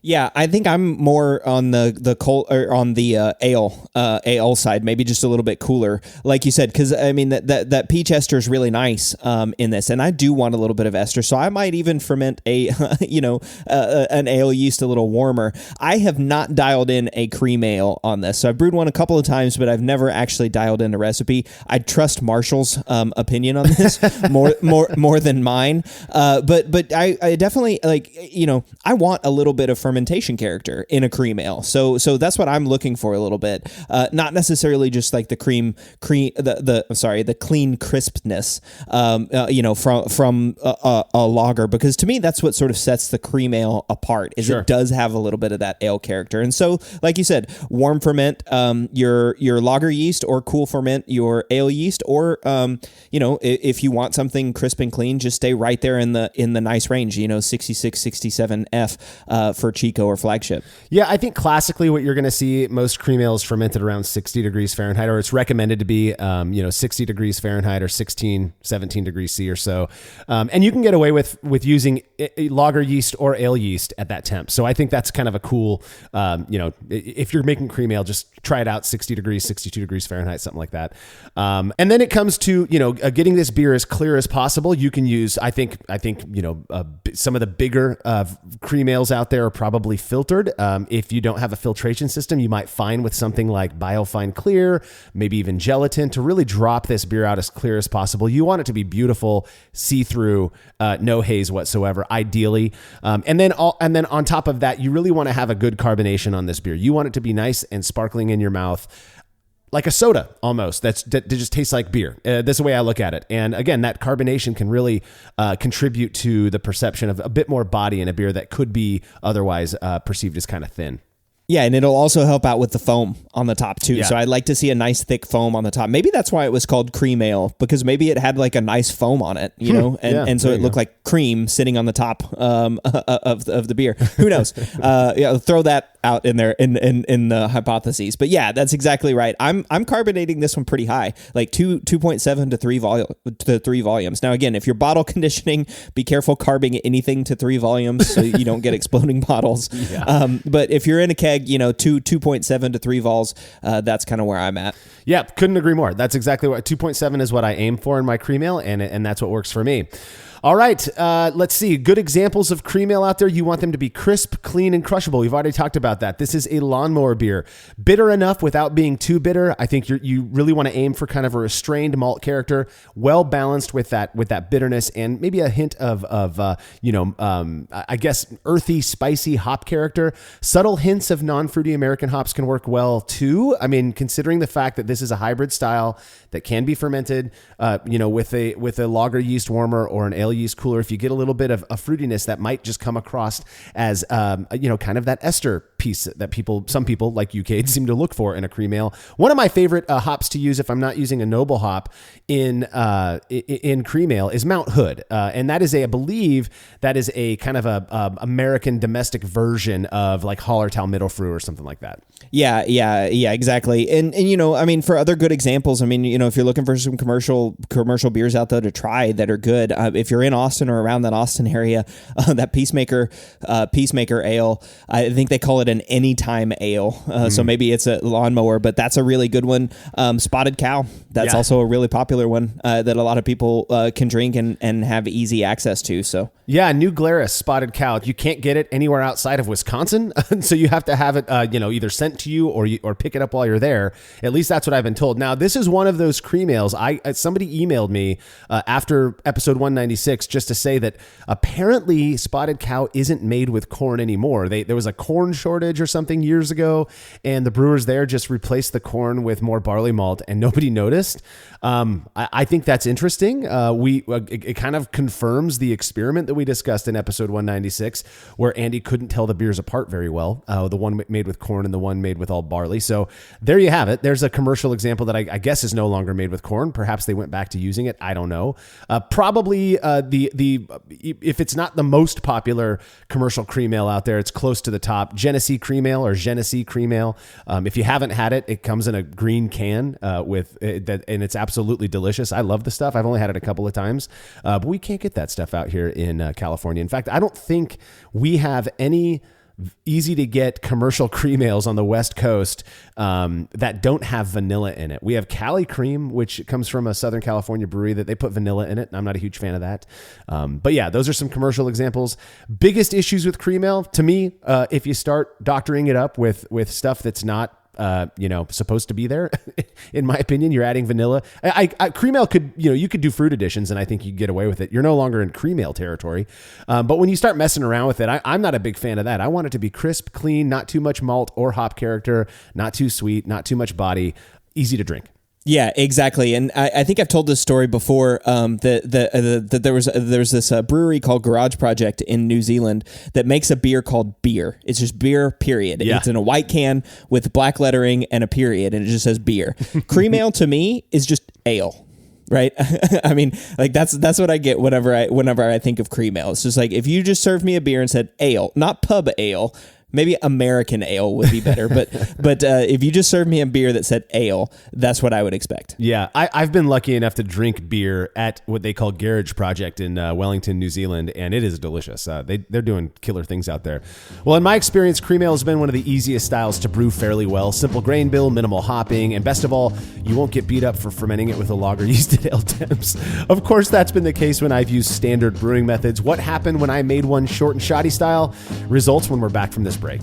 Yeah, I think I'm more on the cold or on the ale side, maybe just a little bit cooler, like you said, because I mean that peach ester is really nice in this, and I do want a little bit of ester, so I might even ferment an ale yeast a little warmer. I have not dialed in a cream ale on this, so I've brewed one a couple of times, but I've never actually dialed in a recipe. I trust Marshall's opinion on this more than mine, but I definitely I want a little bit of fermentation character in a cream ale. So that's what I'm looking for a little bit. Not necessarily just like the clean crispness, from a lager, because to me, that's what sort of sets the cream ale apart is It does have a little bit of that ale character. And so, like you said, warm ferment, your lager yeast or cool ferment your ale yeast, or, if you want something crisp and clean, just stay right there in the nice range, 66, 67 F, for Chico or Flagship. Yeah, I think classically what you're going to see, most cream ales fermented around 60 degrees Fahrenheit, or it's recommended to be, 60 degrees Fahrenheit or 16, 17 degrees C or so. And you can get away with using lager yeast or ale yeast at that temp. So I think that's kind of a cool, if you're making cream ale, just try it out 60 degrees, 62 degrees Fahrenheit, something like that. And then it comes to, getting this beer as clear as possible. You can use, I think, some of the bigger cream ales out there are probably filtered. If you don't have a filtration system, you might find with something like Biofine Clear, maybe even gelatin, to really drop this beer out as clear as possible. You want it to be beautiful, see-through, no haze whatsoever, ideally. And then on top of that, you really want to have a good carbonation on this beer. You want it to be nice and sparkling in your mouth, like a soda almost, that just tastes like beer. That's the way I look at it. And again, that carbonation can really contribute to the perception of a bit more body in a beer that could be otherwise perceived as kind of thin. Yeah, and it'll also help out with the foam on the top too. Yeah. So I'd like to see a nice thick foam on the top. Maybe that's why it was called cream ale, because maybe it had like a nice foam on it, and so it looked like cream sitting on the top of the beer. Who knows? Throw that out in there in the hypotheses. But yeah, that's exactly right. I'm carbonating this one pretty high, like 2.7 to 3 volumes. Now again, if you're bottle conditioning, be careful carbing anything to 3 volumes so you don't get exploding bottles. Yeah. But if you're in a keg, 2.7 to 3 vols, that's kind of where I'm at. Yeah, couldn't agree more. That's exactly what 2.7 is what I aim for in my cream ale, and that's what works for me. All right, let's see. Good examples of cream ale out there. You want them to be crisp, clean, and crushable. We've already talked about that. This is a lawnmower beer. Bitter enough without being too bitter. I think you really want to aim for kind of a restrained malt character, well balanced with that bitterness, and maybe a hint of I guess earthy, spicy hop character. Subtle hints of non-fruity American hops can work well too. I mean, considering the fact that this is a hybrid style that can be fermented, with a lager yeast warmer or an ale yeast cooler, if you get a little bit of a fruitiness, that might just come across as kind of that ester piece that some people like you, Cade, seem to look for in a cream ale. One of my favorite hops to use if I'm not using a noble hop in cream ale is Mount Hood, and that is I believe that is a kind of a American domestic version of like Hallertau Mittelfrüh or something like that. Yeah, exactly. And I mean, for other good examples, I mean, if you're looking for some commercial beers out there to try that are good, if you're in Austin or around that Austin area, that Peacemaker ale, I think they call it an anytime ale. So maybe it's a lawnmower, but that's a really good one. Spotted Cow, that's also a really popular one that a lot of people can drink and have easy access to. So yeah, New Glarus Spotted Cow. You can't get it anywhere outside of Wisconsin, so you have to have it either sent to you or pick it up while you're there. At least that's what I've been told. Now, this is one of those cream ales. Somebody emailed me after episode 196 196 just to say that apparently Spotted Cow isn't made with corn anymore. There was a corn shortage or something years ago, and the brewers there just replaced the corn with more barley malt, and nobody noticed. I think that's interesting. It kind of confirms the experiment that we discussed in episode 196, where Andy couldn't tell the beers apart very well, the one made with corn and the one made with all barley. So there you have it. There's a commercial example that I guess is no longer made with corn. Perhaps they went back to using it. I don't know. Probably if it's not the most popular commercial cream ale out there, it's close to the top. Genesee cream ale or Genesee cream ale. If you haven't had it, it comes in a green can with that, and it's absolutely delicious. I love the stuff. I've only had it a couple of times, but we can't get that stuff out here in California. In fact, I don't think we have any easy to get commercial cream ales on the West Coast that don't have vanilla in it. We have Cali Cream, which comes from a Southern California brewery that they put vanilla in it, and I'm not a huge fan of that. But yeah, those are some commercial examples. Biggest issues with cream ale to me, if you start doctoring it up with stuff that's not supposed to be there. In my opinion, you're adding vanilla. Cream ale could, you could do fruit additions, and I think you get away with it. You're no longer in cream ale territory. But when you start messing around with it, I'm not a big fan of that. I want it to be crisp, clean, not too much malt or hop character, not too sweet, not too much body, easy to drink. Yeah, exactly. And I think I've told this story before, that there was this brewery called Garage Project in New Zealand that makes a beer called beer. It's just beer, period. Yeah. It's in a white can with black lettering and a period, and it just says beer. Cream ale to me is just ale. Right. I mean, like that's what I get whenever I think of cream ale. It's just like, if you just served me a beer and said ale, not pub ale, maybe American ale would be better, but if you just served me a beer that said ale, that's what I would expect. Yeah, I've been lucky enough to drink beer at what they call Garage Project in Wellington, New Zealand, and it is delicious. They're doing killer things out there. Well, in my experience, cream ale has been one of the easiest styles to brew fairly well. Simple grain bill, minimal hopping, and best of all, you won't get beat up for fermenting it with a lager yeast at ale temps. Of course, that's been the case when I've used standard brewing methods. What happened when I made one short and shoddy style? Results when we're back from this break.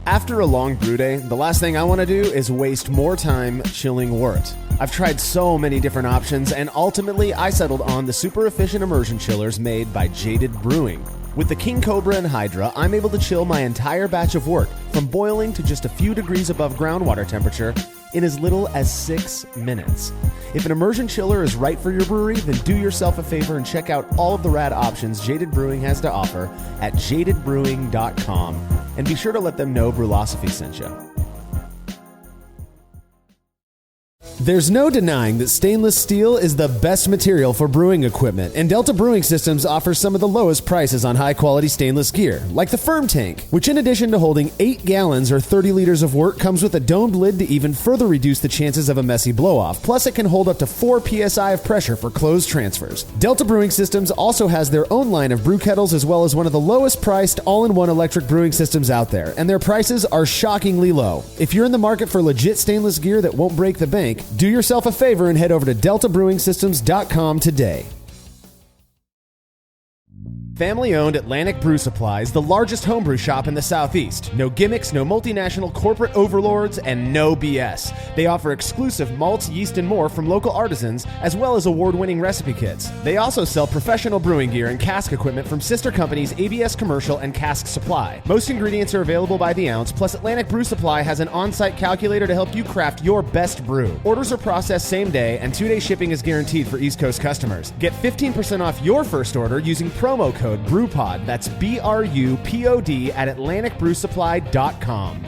After a long brew day, the last thing I want to do is waste more time chilling wort. I've tried so many different options, and ultimately I settled on the super efficient immersion chillers made by Jaded Brewing. With the King Cobra and Hydra, I'm able to chill my entire batch of wort from boiling to just a few degrees above groundwater temperature in as little as 6 minutes. If an immersion chiller is right for your brewery, then do yourself a favor and check out all of the rad options Jaded Brewing has to offer at jadedbrewing.com, and be sure to let them know Brewlosophy sent you. There's no denying that stainless steel is the best material for brewing equipment, and Delta Brewing Systems offers some of the lowest prices on high-quality stainless gear, like the Firm Tank, which in addition to holding 8 gallons or 30 liters of wort, comes with a domed lid to even further reduce the chances of a messy blow-off. Plus, it can hold up to 4 psi of pressure for closed transfers. Delta Brewing Systems also has their own line of brew kettles, as well as one of the lowest-priced all-in-one electric brewing systems out there, and their prices are shockingly low. If you're in the market for legit stainless gear that won't break the bank, do yourself a favor and head over to deltabrewingsystems.com today. Family-owned Atlantic Brew Supply is the largest homebrew shop in the Southeast. No gimmicks, no multinational corporate overlords, and no BS. They offer exclusive malts, yeast, and more from local artisans, as well as award-winning recipe kits. They also sell professional brewing gear and cask equipment from sister companies ABS Commercial and Cask Supply. Most ingredients are available by the ounce, plus Atlantic Brew Supply has an on-site calculator to help you craft your best brew. Orders are processed same day, and 2-day shipping is guaranteed for East Coast customers. Get 15% off your first order using promo code BREWPOD. That's BRUPOD at AtlanticBrewSupply.com.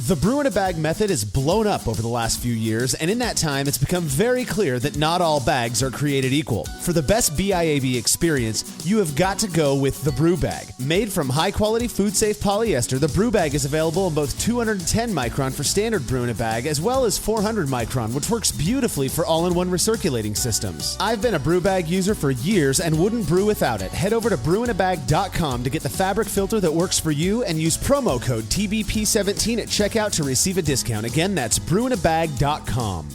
The brew in a bag method has blown up over the last few years, and in that time, it's become very clear that not all bags are created equal. For the best BIAB experience, you have got to go with the Brew Bag. Made from high-quality, food-safe polyester, the Brew Bag is available in both 210 micron for standard brew in a bag, as well as 400 micron, which works beautifully for all-in-one recirculating systems. I've been a Brew Bag user for years and wouldn't brew without it. Head over to brewinabag.com to get the fabric filter that works for you, and use promo code TBP17 at checkout to receive a discount. Again, that's brewinabag.com.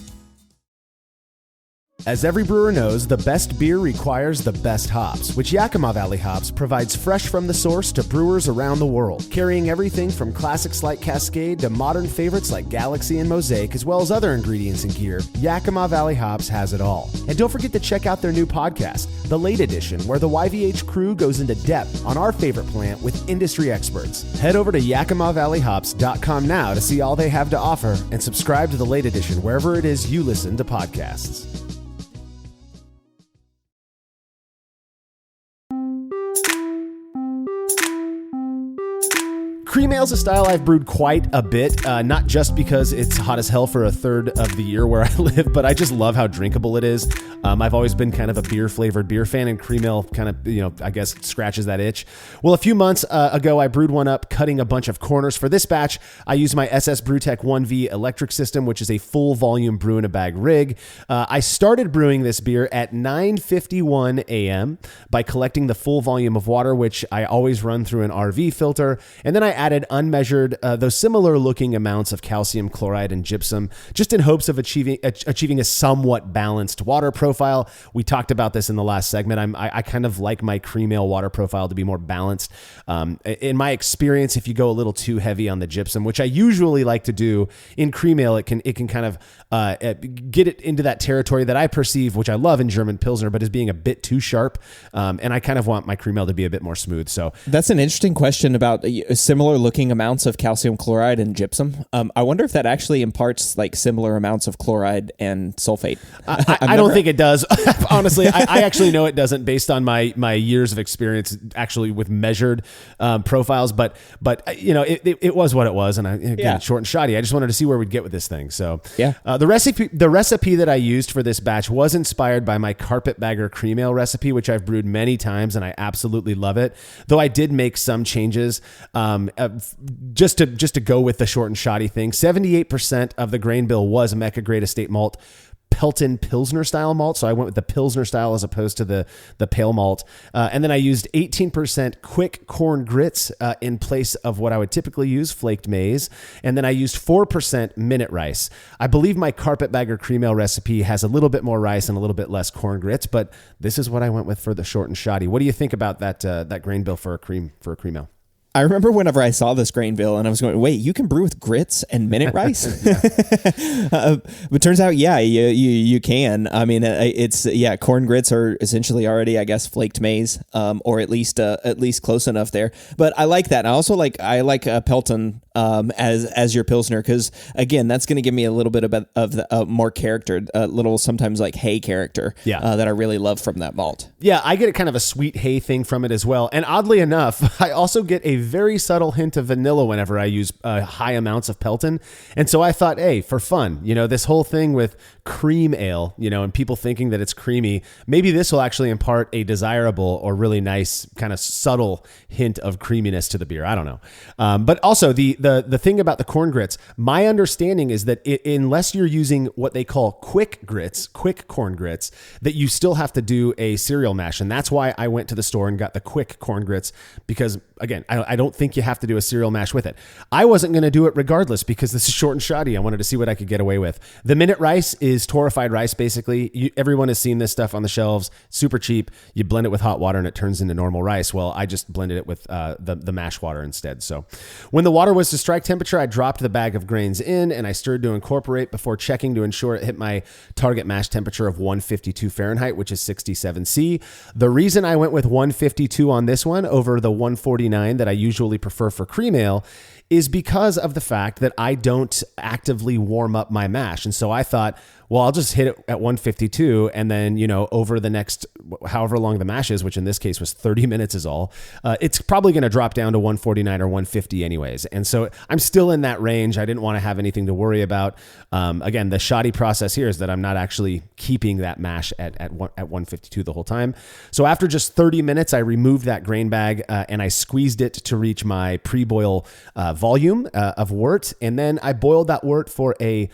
As every brewer knows, the best beer requires the best hops, which Yakima Valley Hops provides fresh from the source to brewers around the world, carrying everything from classics like Cascade to modern favorites like Galaxy and Mosaic, as well as other ingredients and gear. Yakima Valley Hops has it all. And don't forget to check out their new podcast, The Late Edition, where the YVH crew goes into depth on our favorite plant with industry experts. Head over to YakimaValleyHops.com now to see all they have to offer and subscribe to The Late Edition wherever it is you listen to podcasts. Cream ale is a style I've brewed quite a bit, not just because it's hot as hell for a third of the year where I live, but I just love how drinkable it is. I've always been kind of a beer-flavored beer fan, and cream ale kind of, I guess scratches that itch. Well, a few months ago, I brewed one up, cutting a bunch of corners. For this batch, I used my SS Brewtech 1V electric system, which is a full-volume brew-in-a-bag rig. I started brewing this beer at 9:51 a.m. by collecting the full volume of water, which I always run through an RV filter, and then I added unmeasured, though similar looking amounts of calcium chloride and gypsum, just in hopes of achieving a somewhat balanced water profile. We talked about this in the last segment. I kind of like my cream ale water profile to be more balanced. In my experience, if you go a little too heavy on the gypsum, which I usually like to do in cream ale, it can kind of get it into that territory that I perceive, which I love in German Pilsner, but as being a bit too sharp. And I kind of want my cream ale to be a bit more smooth. So that's an interesting question about similar looking amounts of calcium chloride and gypsum. I wonder if that actually imparts like similar amounts of chloride and sulfate. I don't think it does. Honestly, I actually know it doesn't based on my years of experience actually with measured profiles, but it was what it was. And short and shoddy. I just wanted to see where we'd get with this thing. So yeah. The recipe that I used for this batch was inspired by my Carpetbagger cream ale recipe, which I've brewed many times and I absolutely love it. Though I did make some changes just to go with the short and shoddy thing. 78% of the grain bill was Mecca Grade Estate Malt Pelton Pilsner style malt. So I went with the Pilsner style as opposed to the pale malt. And then I used 18% quick corn grits in place of what I would typically use, flaked maize. And then I used 4% minute rice. I believe my Carpetbagger cream ale recipe has a little bit more rice and a little bit less corn grits, but this is what I went with for the short and shoddy. What do you think about that grain bill for a cream ale? I remember whenever I saw this grain bill and I was going, wait, you can brew with grits and minute rice? But turns out, yeah, you can. I mean, corn grits are essentially already, I guess, flaked maize, or at least close enough there. But I like that. And I also like Pelton as your Pilsner, because again, that's going to give me a little bit of the more character, a little sometimes like hay character that I really love from that malt. Yeah, I get kind of a sweet hay thing from it as well. And oddly enough, I also get a very subtle hint of vanilla whenever I use high amounts of Pelton. And so I thought, hey, for fun, this whole thing with cream ale, and people thinking that it's creamy, maybe this will actually impart a desirable or really nice kind of subtle hint of creaminess to the beer. I don't know. But also the thing about the corn grits, my understanding is that unless you're using what they call quick corn grits, that you still have to do a cereal mash. And that's why I went to the store and got the quick corn grits, because again, I don't think you have to do a cereal mash with it. I wasn't going to do it regardless because this is short and shoddy. I wanted to see what I could get away with. The minute rice is torrefied rice, basically. Everyone has seen this stuff on the shelves. Super cheap. You blend it with hot water and it turns into normal rice. Well, I just blended it with the mash water instead. So when the water was to strike temperature, I dropped the bag of grains in and I stirred to incorporate before checking to ensure it hit my target mash temperature of 152 Fahrenheit, which is 67 C. The reason I went with 152 on this one over the 149 that I usually prefer for cream ale is because of the fact that I don't actively warm up my mash. And so I thought, well, I'll just hit it at 152. And then, over the next, however long the mash is, which in this case was 30 minutes is all, it's probably going to drop down to 149 or 150 anyways. And so I'm still in that range. I didn't want to have anything to worry about. Again, the shoddy process here is that I'm not actually keeping that mash at 152 the whole time. So after just 30 minutes, I removed that grain bag and I squeezed it to reach my pre-boil volume of wort, and then I boiled that wort for a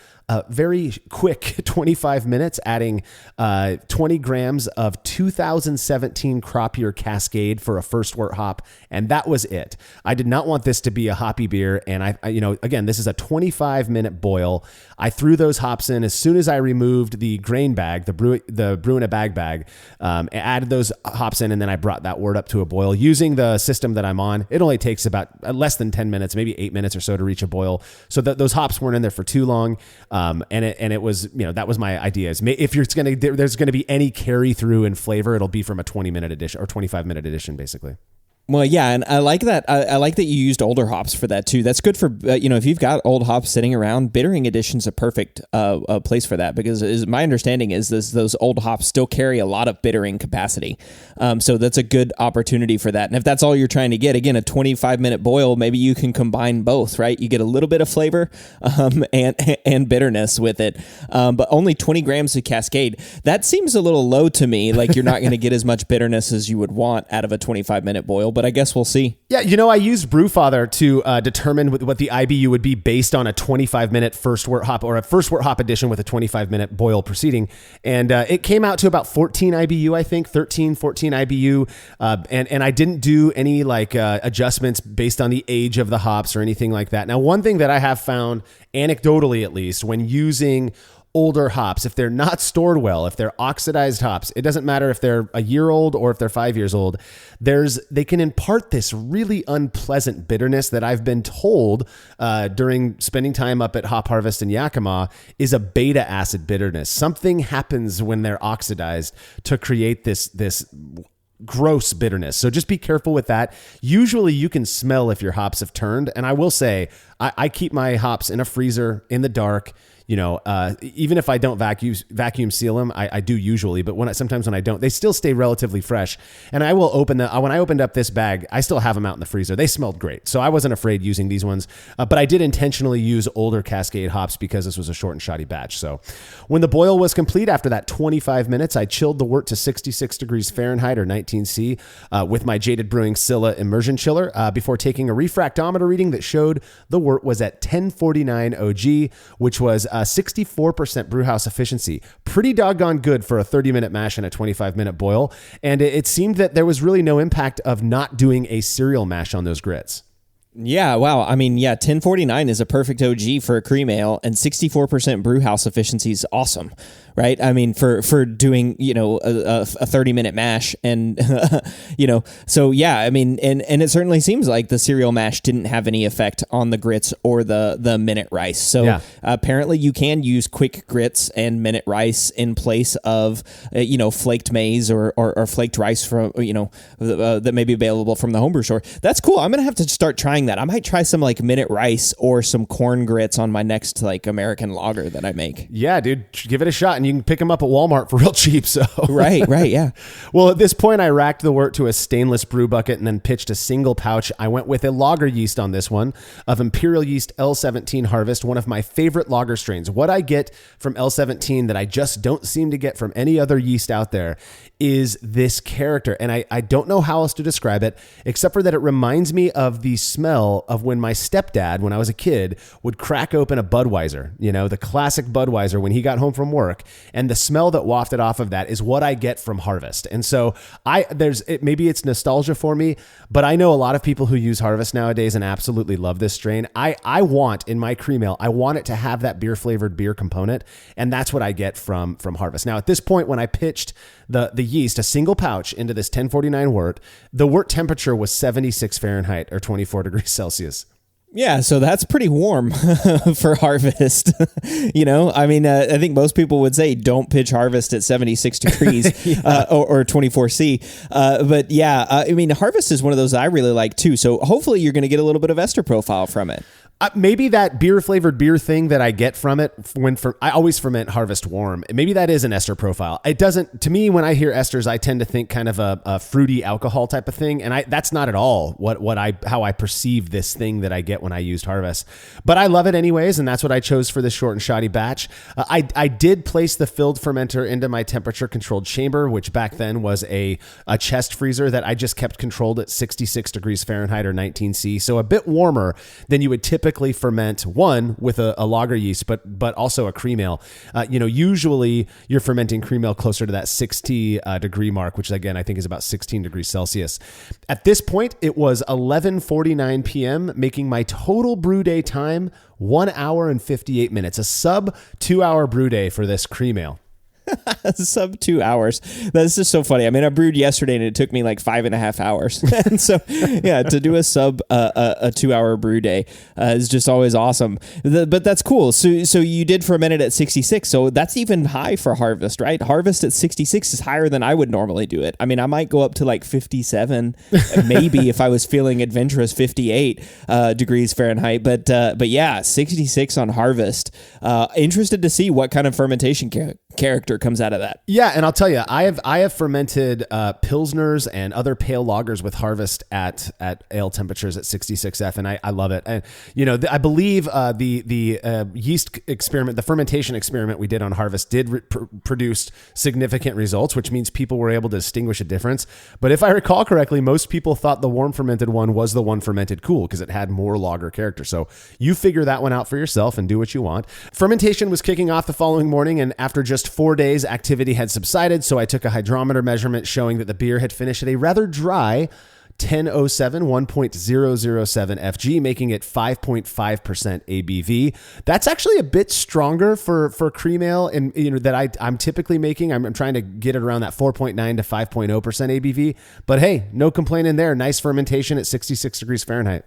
very quick 25 minutes, adding 20 grams of 2017 crop year Cascade for a first wort hop, and that was it. I did not want this to be a hoppy beer, and I again, this is a 25-minute boil. I threw those hops in as soon as I removed the grain bag, the brew in a bag, added those hops in, and then I brought that wort up to a boil using the system that I'm on. It only takes about less than 10 minutes, maybe 8 minutes or so to reach a boil. So that those hops weren't in there for too long. And it was, that was my idea. If there's going to be any carry through in flavor, it'll be from a 20-minute edition or 25-minute edition, basically. Well, yeah, and I like that. I like that you used older hops for that too. That's good for if you've got old hops sitting around. Bittering edition's a perfect place for that, because my understanding is those old hops still carry a lot of bittering capacity. So that's a good opportunity for that. And if that's all you're trying to get, again, a 25-minute boil, maybe you can combine both, right? You get a little bit of flavor and bitterness with it, but only 20 grams of Cascade. That seems a little low to me. Like you're not going to get as much bitterness as you would want out of a 25-minute boil. But I guess we'll see. Yeah, I used Brewfather to determine what the IBU would be based on a 25-minute first wort hop or a first wort hop edition with a 25-minute boil proceeding. And it came out to about 14 IBU, I think, 13, 14 IBU. And I didn't do any adjustments based on the age of the hops or anything like that. Now, one thing that I have found, anecdotally at least, when using older hops, if they're not stored well, if they're oxidized hops, it doesn't matter if they're a year old or if they're 5 years old, they can impart this really unpleasant bitterness that I've been told during spending time up at Hop Harvest in Yakima is a beta acid bitterness. Something happens when they're oxidized to create this gross bitterness. So just be careful with that. Usually you can smell if your hops have turned. And I will say, I keep my hops in a freezer in the dark. Even if I don't vacuum seal them, I do usually, but sometimes when I don't, they still stay relatively fresh. And I will when I opened up this bag, I still have them out in the freezer. They smelled great. So I wasn't afraid using these ones, but I did intentionally use older Cascade hops because this was a short and shoddy batch. So when the boil was complete after that 25 minutes, I chilled the wort to 66 degrees Fahrenheit or 19C with my Jaded Brewing Scylla immersion chiller before taking a refractometer reading that showed the wort was at 1049 OG, which was 64% brewhouse efficiency. Pretty doggone good for a 30-minute mash and a 25-minute boil. And it seemed that there was really no impact of not doing a cereal mash on those grits. Yeah, wow. I mean, 1049 is a perfect OG for a cream ale, and 64% brewhouse efficiency is awesome, right? I mean, for doing, a 30-minute mash, and, so yeah, I mean, and it certainly seems like the cereal mash didn't have any effect on the grits or the minute rice. So apparently you can use quick grits and minute rice in place of, flaked maize or flaked rice from, that may be available from the homebrew store. That's cool. I'm going to have to start trying that. I might try some minute rice or some corn grits on my next American lager that I make. Yeah, dude, give it a shot, and you can pick them up at Walmart for real cheap. So right, yeah. Well, at this point, I racked the wort to a stainless brew bucket and then pitched a single pouch. I went with a lager yeast on this one of Imperial Yeast L17 Harvest, one of my favorite lager strains. What I get from L17 that I just don't seem to get from any other yeast out there is this character. And I don't know how else to describe it, except for that it reminds me of the smell of when my stepdad, when I was a kid, would crack open a Budweiser, the classic Budweiser when he got home from work. And the smell that wafted off of that is what I get from Harvest. And so maybe it's nostalgia for me, but I know a lot of people who use Harvest nowadays and absolutely love this strain. I want in my cream ale, I want it to have that beer flavored beer component. And that's what I get from Harvest. Now, at this point, when I pitched the yeast, a single pouch into this 1049 wort, the wort temperature was 76 Fahrenheit or 24 degrees Celsius. Yeah, so that's pretty warm for Harvest. I think most people would say don't pitch Harvest at 76 degrees or 24C. But yeah, Harvest is one of those I really like too. So hopefully you're going to get a little bit of ester profile from it. Maybe that beer flavored beer thing that I get from it I always ferment Harvest Warm. Maybe that is an ester profile. It doesn't, to me, when I hear esters, I tend to think kind of a fruity alcohol type of thing. And that's not at all how I perceive this thing that I get when I used Harvest, but I love it anyways. And that's what I chose for this short and shoddy batch. I did place the filled fermenter into my temperature controlled chamber, which back then was a chest freezer that I just kept controlled at 66 degrees Fahrenheit or 19°C. So a bit warmer than you would typically ferment one with a lager yeast, but also a cream ale. Usually you're fermenting cream ale closer to that 60 degree mark, which again, I think is about 16 degrees Celsius. At this point, it was 11:49 p.m., making my total brew day time 1 hour and 58 minutes, a sub 2 hour brew day for this cream ale. Sub 2 hours. That's just so funny. I mean, I brewed yesterday and it took me like 5.5 hours. And so, yeah, to do a 2 hour brew day is just always awesome. But that's cool. So you did ferment it at 66. So that's even high for Harvest, right? Harvest at 66 is higher than I would normally do it. I mean, I might go up to like 57, maybe if I was feeling adventurous, 58 degrees Fahrenheit. But yeah, 66 on Harvest. Interested to see what kind of fermentation character comes out of that. Yeah, and I'll tell you, I have fermented pilsners and other pale lagers with Harvest at ale temperatures at 66F, and I love it. And I believe the yeast experiment, the fermentation experiment we did on Harvest did produce significant results, which means people were able to distinguish a difference. But if I recall correctly, most people thought the warm fermented one was the one fermented cool because it had more lager character. So you figure that one out for yourself and do what you want. Fermentation was kicking off the following morning, and after just 4 days, activity had subsided, so I took a hydrometer measurement showing that the beer had finished at a rather dry 1007, 1.007 FG, making it 5.5% ABV. That's actually a bit stronger for cream ale, and that I'm typically making. I'm trying to get it around that 4.9 to 5.0% ABV. But hey, no complaining there. Nice fermentation at 66 degrees Fahrenheit.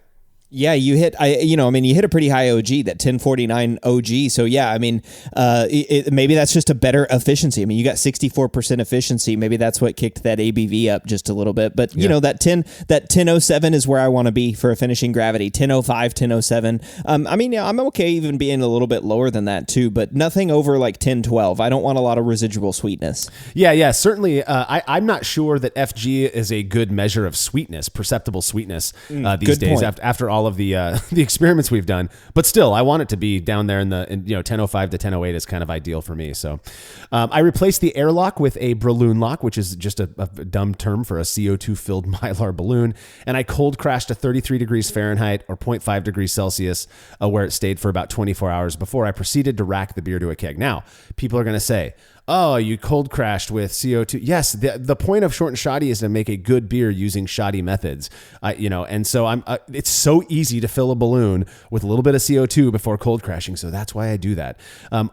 Yeah, you hit a pretty high OG, that 1049 OG. So yeah, I mean, maybe that's just a better efficiency. I mean, you got 64% efficiency. Maybe that's what kicked that ABV up just a little bit. But that 1007 is where I want to be for a finishing gravity. 1005, 1007. I mean, I'm okay even being a little bit lower than that too, but nothing over like 1012. I don't want a lot of residual sweetness. Yeah, certainly. I'm not sure that FG is a good measure of sweetness, perceptible sweetness these days. After all of the experiments we've done, but still, I want it to be down there in 1005 to 1008 is kind of ideal for me. So I replaced the airlock with a balloon lock, which is just a dumb term for a CO2 filled Mylar balloon, and I cold crashed to 33 degrees Fahrenheit or 0.5 degrees Celsius, where it stayed for about 24 hours before I proceeded to rack the beer to a keg. Now, people are going to say, oh, you cold crashed with CO2. Yes, the point of short and shoddy is to make a good beer using shoddy methods. And so it's so easy to fill a balloon with a little bit of CO2 before cold crashing. So that's why I do that.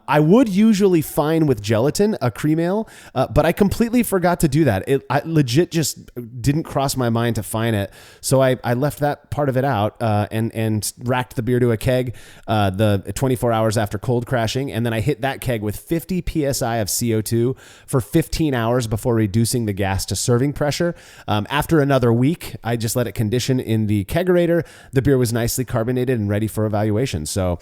I would usually fine with gelatin, a cream ale, but I completely forgot to do that. I legit just didn't cross my mind to fine it. So I left that part of it out and racked the beer to a keg the 24 hours after cold crashing. And then I hit that keg with 50 PSI of CO2 for 15 hours before reducing the gas to serving pressure. After another week, I just let it condition in the kegerator. The beer was nicely carbonated and ready for evaluation. So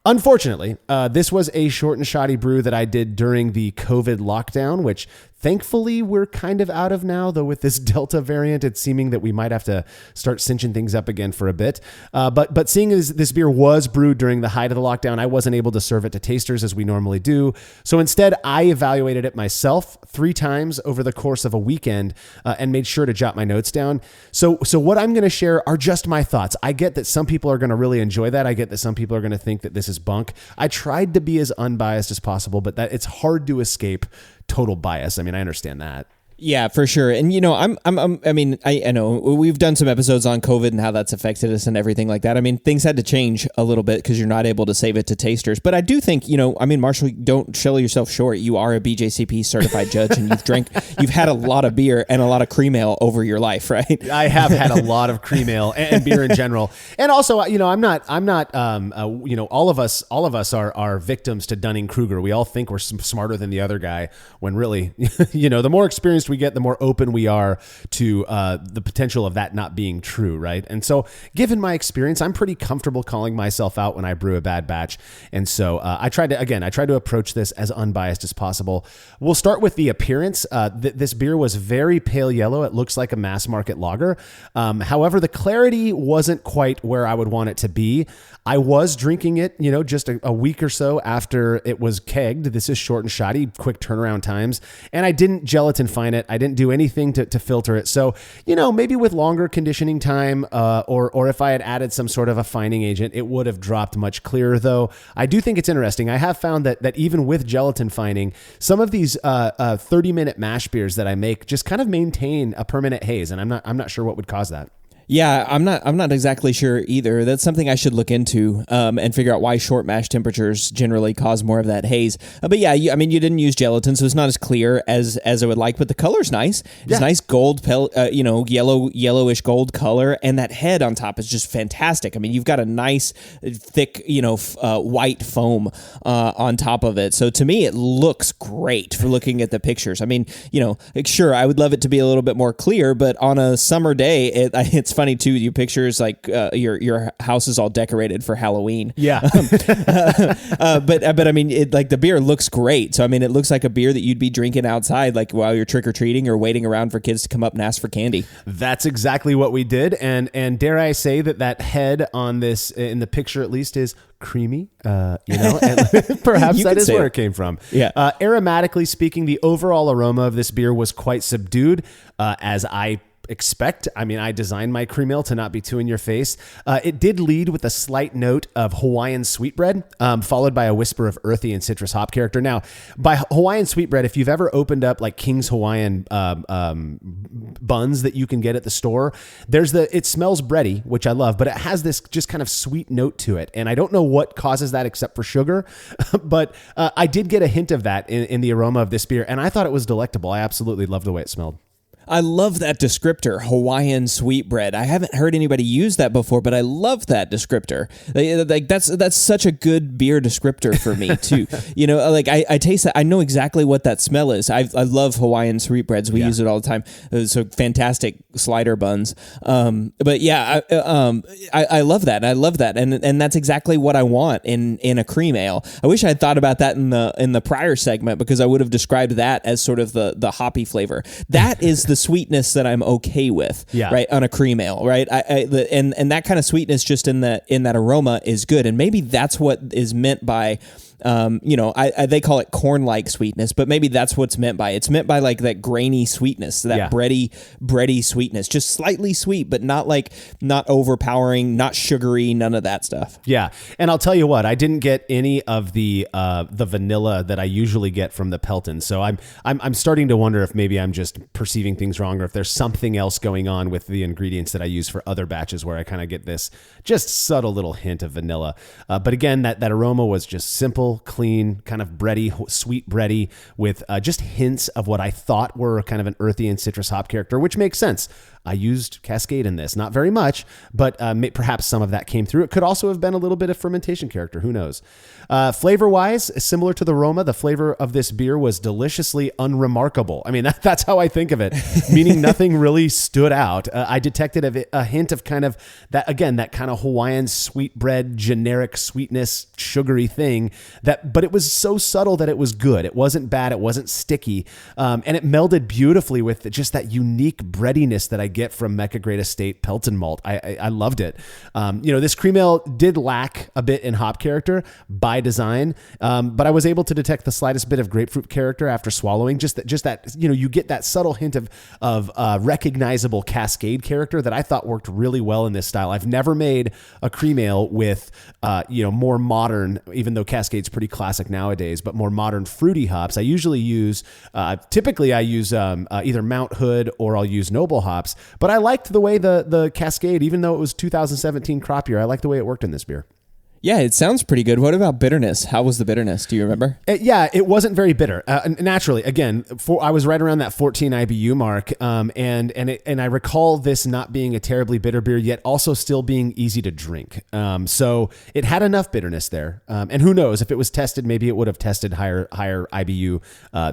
unfortunately, this was a short and shoddy brew that I did during the COVID lockdown, which thankfully we're kind of out of now, though with this Delta variant, it's seeming that we might have to start cinching things up again for a bit. But seeing as this beer was brewed during the height of the lockdown, I wasn't able to serve it to tasters as we normally do. So instead, I evaluated it myself 3 times over the course of a weekend and made sure to jot my notes down. So what I'm going to share are just my thoughts. I get that some people are going to really enjoy that. I get that some people are going to think that this is bunk. I tried to be as unbiased as possible, but that it's hard to escape total bias. I mean, I understand that. Yeah, for sure. And, I know we've done some episodes on COVID and how that's affected us and everything like that. I mean, things had to change a little bit because you're not able to save it to tasters. But I do think, Marshall, don't sell yourself short. You are a BJCP certified judge and you've had a lot of beer and a lot of cream ale over your life, right? I have had a lot of cream ale and beer in general. And also, I'm not, all of us are victims to Dunning-Kruger. We all think we're smarter than the other guy when really, the more experienced sweetest we get, the more open we are to the potential of that not being true, right? And so, given my experience, I'm pretty comfortable calling myself out when I brew a bad batch. And so, I tried to approach this as unbiased as possible. We'll start with the appearance. This beer was very pale yellow. It looks like a mass market lager. However, the clarity wasn't quite where I would want it to be. I was drinking it, just a week or so after it was kegged. This is short and shoddy, quick turnaround times. And I didn't gelatin fine it. I didn't do anything to filter it. So, maybe with longer conditioning time, or if I had added some sort of a fining agent, it would have dropped much clearer, though. I do think it's interesting. I have found that even with gelatin fining, some of these 30-minute mash beers that I make just kind of maintain a permanent haze. And I'm not sure what would cause that. Yeah, I'm not exactly sure either. That's something I should look into and figure out why short mash temperatures generally cause more of that haze. But yeah, you didn't use gelatin, so it's not as clear as I would like. But the color's nice. It's nice gold, yellowish gold color, and that head on top is just fantastic. I mean, you've got a nice thick, white foam on top of it. So to me, it looks great for looking at the pictures. I mean, sure, I would love it to be a little bit more clear, but on a summer day, it's funny too. You pictures like your house is all decorated for Halloween. Yeah. But I mean, the beer looks great. So I mean, it looks like a beer that you'd be drinking outside, like while you're trick or treating or waiting around for kids to come up and ask for candy. That's exactly what we did, and dare I say that head on this in the picture at least is creamy, and perhaps that is where it came from. Yeah. Aromatically speaking, the overall aroma of this beer was quite subdued, as I expect. I mean, I designed my cream ale to not be too in your face. It did lead with a slight note of Hawaiian sweetbread, followed by a whisper of earthy and citrus hop character. Now, by Hawaiian sweetbread, if you've ever opened up like King's Hawaiian buns that you can get at the store, it smells bready, which I love, but it has this just kind of sweet note to it. And I don't know what causes that except for sugar, but I did get a hint of that in the aroma of this beer, and I thought it was delectable. I absolutely loved the way it smelled. I love that descriptor, Hawaiian sweetbread. I haven't heard anybody use that before, but I love that descriptor. Like that's such a good beer descriptor for me too. I taste it. I know exactly what that smell is. I love Hawaiian sweetbreads. We use it all the time. So fantastic slider buns. But yeah, I love that. I love that, and that's exactly what I want in a cream ale. I wish I had thought about that in the prior segment, because I would have described that as sort of the hoppy flavor. That is the sweetness that I'm okay with, right, on a cream ale, right? And that kind of sweetness just in that aroma is good, and maybe that's what is meant by. They call it corn-like sweetness, but maybe that's what's meant by. It's meant by like that grainy sweetness, that bready sweetness, just slightly sweet, but not overpowering, not sugary, none of that stuff. Yeah, and I'll tell you what, I didn't get any of the vanilla that I usually get from the Pelton, so I'm starting to wonder if maybe I'm just perceiving things wrong, or if there's something else going on with the ingredients that I use for other batches where I kind of get this just subtle little hint of vanilla. But again, that aroma was just simple, clean, kind of bready, sweet bready, with just hints of what I thought were kind of an earthy and citrus hop character, which makes sense. I used Cascade in this, not very much, but perhaps some of that came through. It could also have been a little bit of fermentation character. Who knows? Flavor-wise, similar to the Roma, the flavor of this beer was deliciously unremarkable. I mean, that's how I think of it, meaning nothing really stood out. I detected a hint of kind of that, again, that kind of Hawaiian sweetbread, generic sweetness, sugary thing, but it was so subtle that it was good. It wasn't bad. It wasn't sticky. And it melded beautifully with just that unique breadiness that I get from Mecca Great Estate Pelton malt. I loved it. This cream ale did lack a bit in hop character by design, but I was able to detect the slightest bit of grapefruit character after swallowing. Just that you get that subtle hint of recognizable Cascade character that I thought worked really well in this style. I've never made a cream ale with more modern, even though Cascade's pretty classic nowadays, but more modern fruity hops. I usually use typically either Mount Hood or I'll use Noble hops. But I liked the way the Cascade, even though it was 2017 crop year, I liked the way it worked in this beer. Yeah, it sounds pretty good. What about bitterness? How was the bitterness? Do you remember? Yeah, it wasn't very bitter. Naturally, again, I was right around that 14 IBU mark, and I recall this not being a terribly bitter beer, yet also still being easy to drink. So it had enough bitterness there. And who knows, if it was tested, maybe it would have tested higher IBU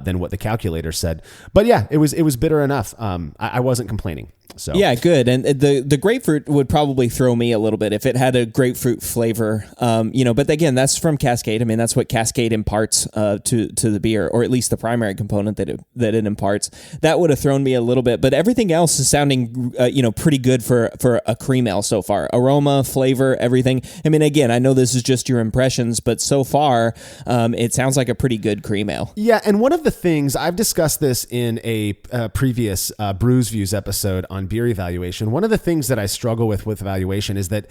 than what the calculator said. But yeah, it was bitter enough. I wasn't complaining. So yeah, good. And the grapefruit would probably throw me a little bit if it had a grapefruit flavor. But again, that's from Cascade. I mean, that's what Cascade imparts to the beer, or at least the primary component that it imparts. That would have thrown me a little bit, but everything else is sounding pretty good for a cream ale so far. Aroma, flavor, everything. I mean, again, I know this is just your impressions, but so far, it sounds like a pretty good cream ale. Yeah, and one of the things I've discussed this in a previous Brews Views episode on beer evaluation. One of the things that I struggle with evaluation is that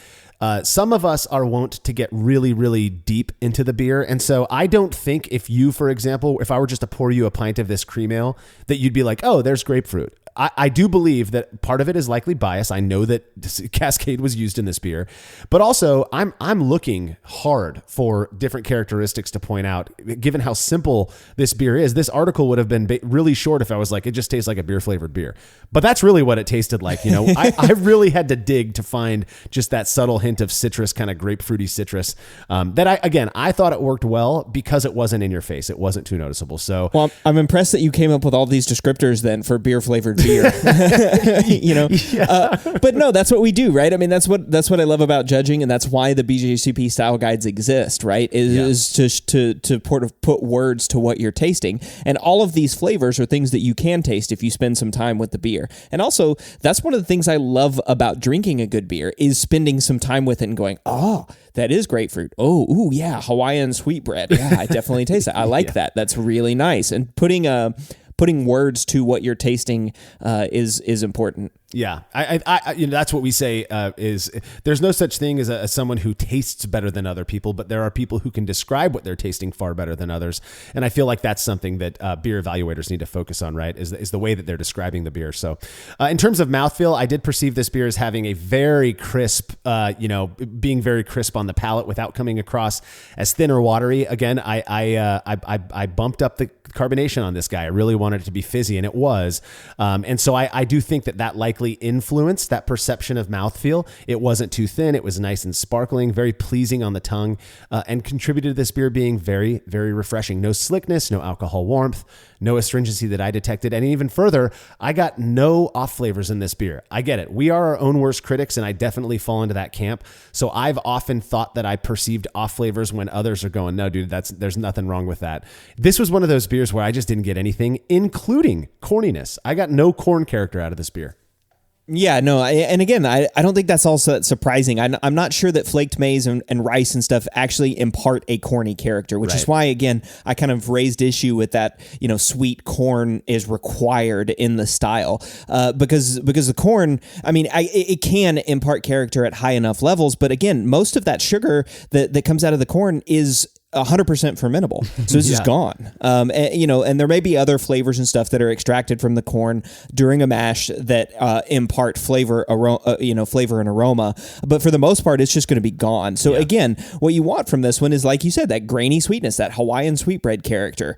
some of us are wont to get really, really deep into the beer. And so I don't think if you, for example, if I were just to pour you a pint of this cream ale, that you'd be like, oh, there's grapefruit. I do believe that part of it is likely bias. I know that Cascade was used in this beer, but also I'm looking hard for different characteristics to point out, given how simple this beer is. This article would have been really short if I was like, it just tastes like a beer flavored beer, but that's really what it tasted like. I really had to dig to find just that subtle hint of citrus, kind of grapefruity citrus, that I thought it worked well because it wasn't in your face. It wasn't too noticeable. So well, I'm impressed that you came up with all these descriptors then for beer flavored beer. But no, that's what we do, right? I mean, that's what I love about judging, and that's why the BJCP style guides exist, right? Is to put words to what you're tasting, and all of these flavors are things that you can taste if you spend some time with the beer. And also, that's one of the things I love about drinking a good beer is spending some time with it and going, oh, that is grapefruit. Oh, ooh, yeah, Hawaiian sweetbread. Yeah, I definitely taste that. I like that. That's really nice. And putting words to what you're tasting is important. Yeah, I that's what we say is there's no such thing as someone who tastes better than other people, but there are people who can describe what they're tasting far better than others. And I feel like that's something that beer evaluators need to focus on, right? Is the way that they're describing the beer. So in terms of mouthfeel, I did perceive this beer as having a very crisp, being very crisp on the palate without coming across as thin or watery. Again, I bumped up the carbonation on this guy. I really wanted it to be fizzy, and it was. And so I do think that likely influenced that perception of mouthfeel. It wasn't too thin. It was nice and sparkling, very pleasing on the tongue, and contributed to this beer being very, very refreshing. No slickness, no alcohol warmth, no astringency that I detected. And even further, I got no off flavors in this beer. I get it. We are our own worst critics, and I definitely fall into that camp. So I've often thought that I perceived off flavors when others are going, no, dude, there's nothing wrong with that. This was one of those beers where I just didn't get anything, including corniness. I got no corn character out of this beer. Yeah, no, and again, I don't think that's also that surprising. I'm not sure that flaked maize and rice and stuff actually impart a corny character, which is why, again, I kind of raised issue with that, sweet corn is required in the style, because the corn, I mean, it can impart character at high enough levels, but again, most of that sugar that comes out of the corn is 100% fermentable, so it's just gone. And there may be other flavors and stuff that are extracted from the corn during a mash that impart flavor and aroma. But for the most part, it's just going to be gone. So again, what you want from this one is, like you said, that grainy sweetness, that Hawaiian sweetbread character,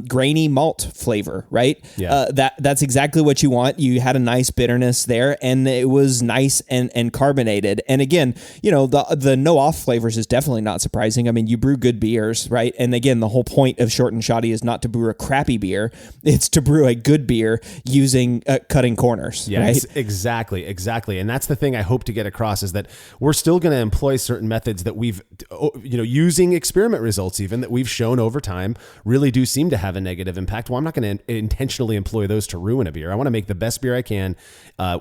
grainy malt flavor, right? Yeah. That's exactly what you want. You had a nice bitterness there, and it was nice and carbonated. And again, the no off flavors is definitely not surprising. I mean, you brew good beers, right? And again, the whole point of Short and Shoddy is not to brew a crappy beer. It's to brew a good beer using cutting corners, right? Exactly. And that's the thing I hope to get across, is that we're still going to employ certain methods that we've, using experiment results even, that we've shown over time really do seem to have a negative impact. Well, I'm not going to intentionally employ those to ruin a beer. I want to make the best beer I can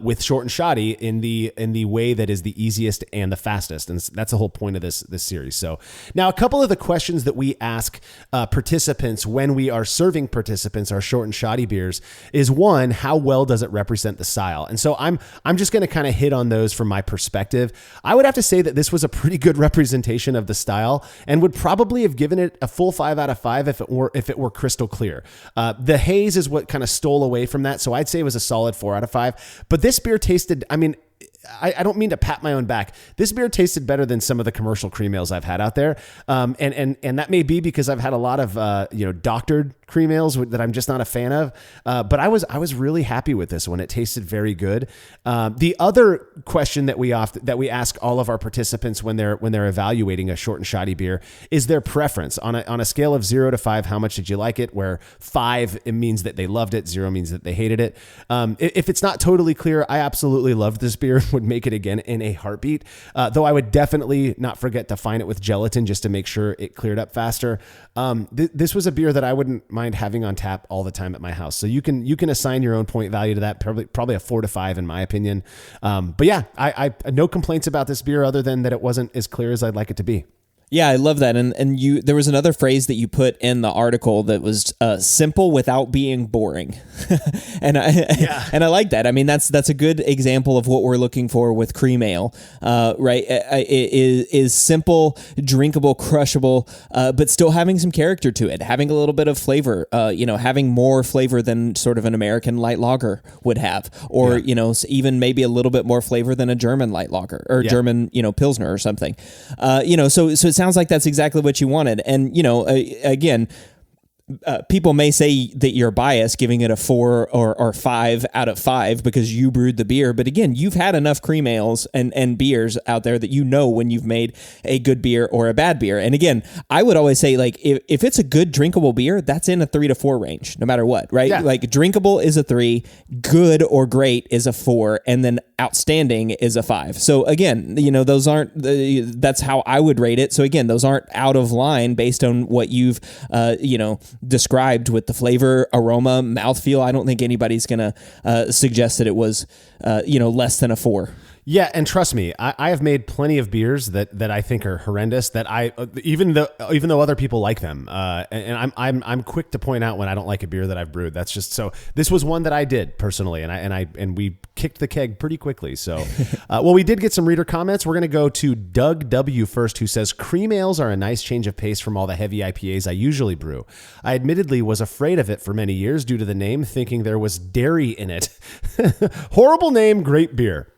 with Short and Shoddy in the way that is the easiest and the fastest. And that's the whole point of this series. So now a couple of the questions that we ask participants when we are serving participants our Short and Shoddy beers is, one, how well does it represent the style? And so I'm just going to kind of hit on those from my perspective. I would have to say that this was a pretty good representation of the style, and would probably have given it a full 5 out of 5 if it were crystal clear. The haze is what kind of stole away from that, so I'd say it was a solid 4 out of 5. But this beer tasted, I mean, I don't mean to pat my own back. This beer tasted better than some of the commercial cream ales I've had out there. And that may be because I've had a lot of, doctored cream ales that I'm just not a fan of. But I was really happy with this one. It tasted very good. The other question that we ask all of our participants when they're evaluating a short and shoddy beer is their preference on a scale of 0 to 5. How much did you like it? Where 5, it means that they loved it. 0 means that they hated it. If it's not totally clear, I absolutely loved this beer. Would make it again in a heartbeat. Though I would definitely not forget to fine it with gelatin just to make sure it cleared up faster. This was a beer that I wouldn't mind having on tap all the time at my house. So you can assign your own point value to that. Probably a 4 to 5 in my opinion. But yeah, I no complaints about this beer other than that it wasn't as clear as I'd like it to be. Yeah, I love that. And there was another phrase that you put in the article that was simple without being boring. and I like that. I mean, that's a good example of what we're looking for with cream ale, right? It is simple, drinkable, crushable, but still having some character to it, having a little bit of flavor, having more flavor than sort of an American light lager would have, or, even maybe a little bit more flavor than a German light lager or German, Pilsner or something. So it sounds like that's exactly what you wanted. And, again, people may say that you're biased, giving it a 4 or 5 out of 5 because you brewed the beer. But again, you've had enough cream ales and beers out there that when you've made a good beer or a bad beer. And again, I would always say, like, if it's a good drinkable beer, that's in a 3 to 4 range, no matter what, right? Yeah. Like, drinkable is a 3, good or great is a 4, and then outstanding is a 5. So again, those aren't, that's how I would rate it. So again, those aren't out of line based on what you've, described with the flavor, aroma, mouthfeel. I don't think anybody's going to suggest that it was, less than a 4. Yeah, and trust me, I have made plenty of beers that I think are horrendous. That even though other people like them, and I'm quick to point out when I don't like a beer that I've brewed. That's just so. This was one that I did personally, and we kicked the keg pretty quickly. So, we did get some reader comments. We're gonna go to Doug W first, who says cream ales are a nice change of pace from all the heavy IPAs I usually brew. I admittedly was afraid of it for many years due to the name, thinking there was dairy in it. Horrible name, great beer.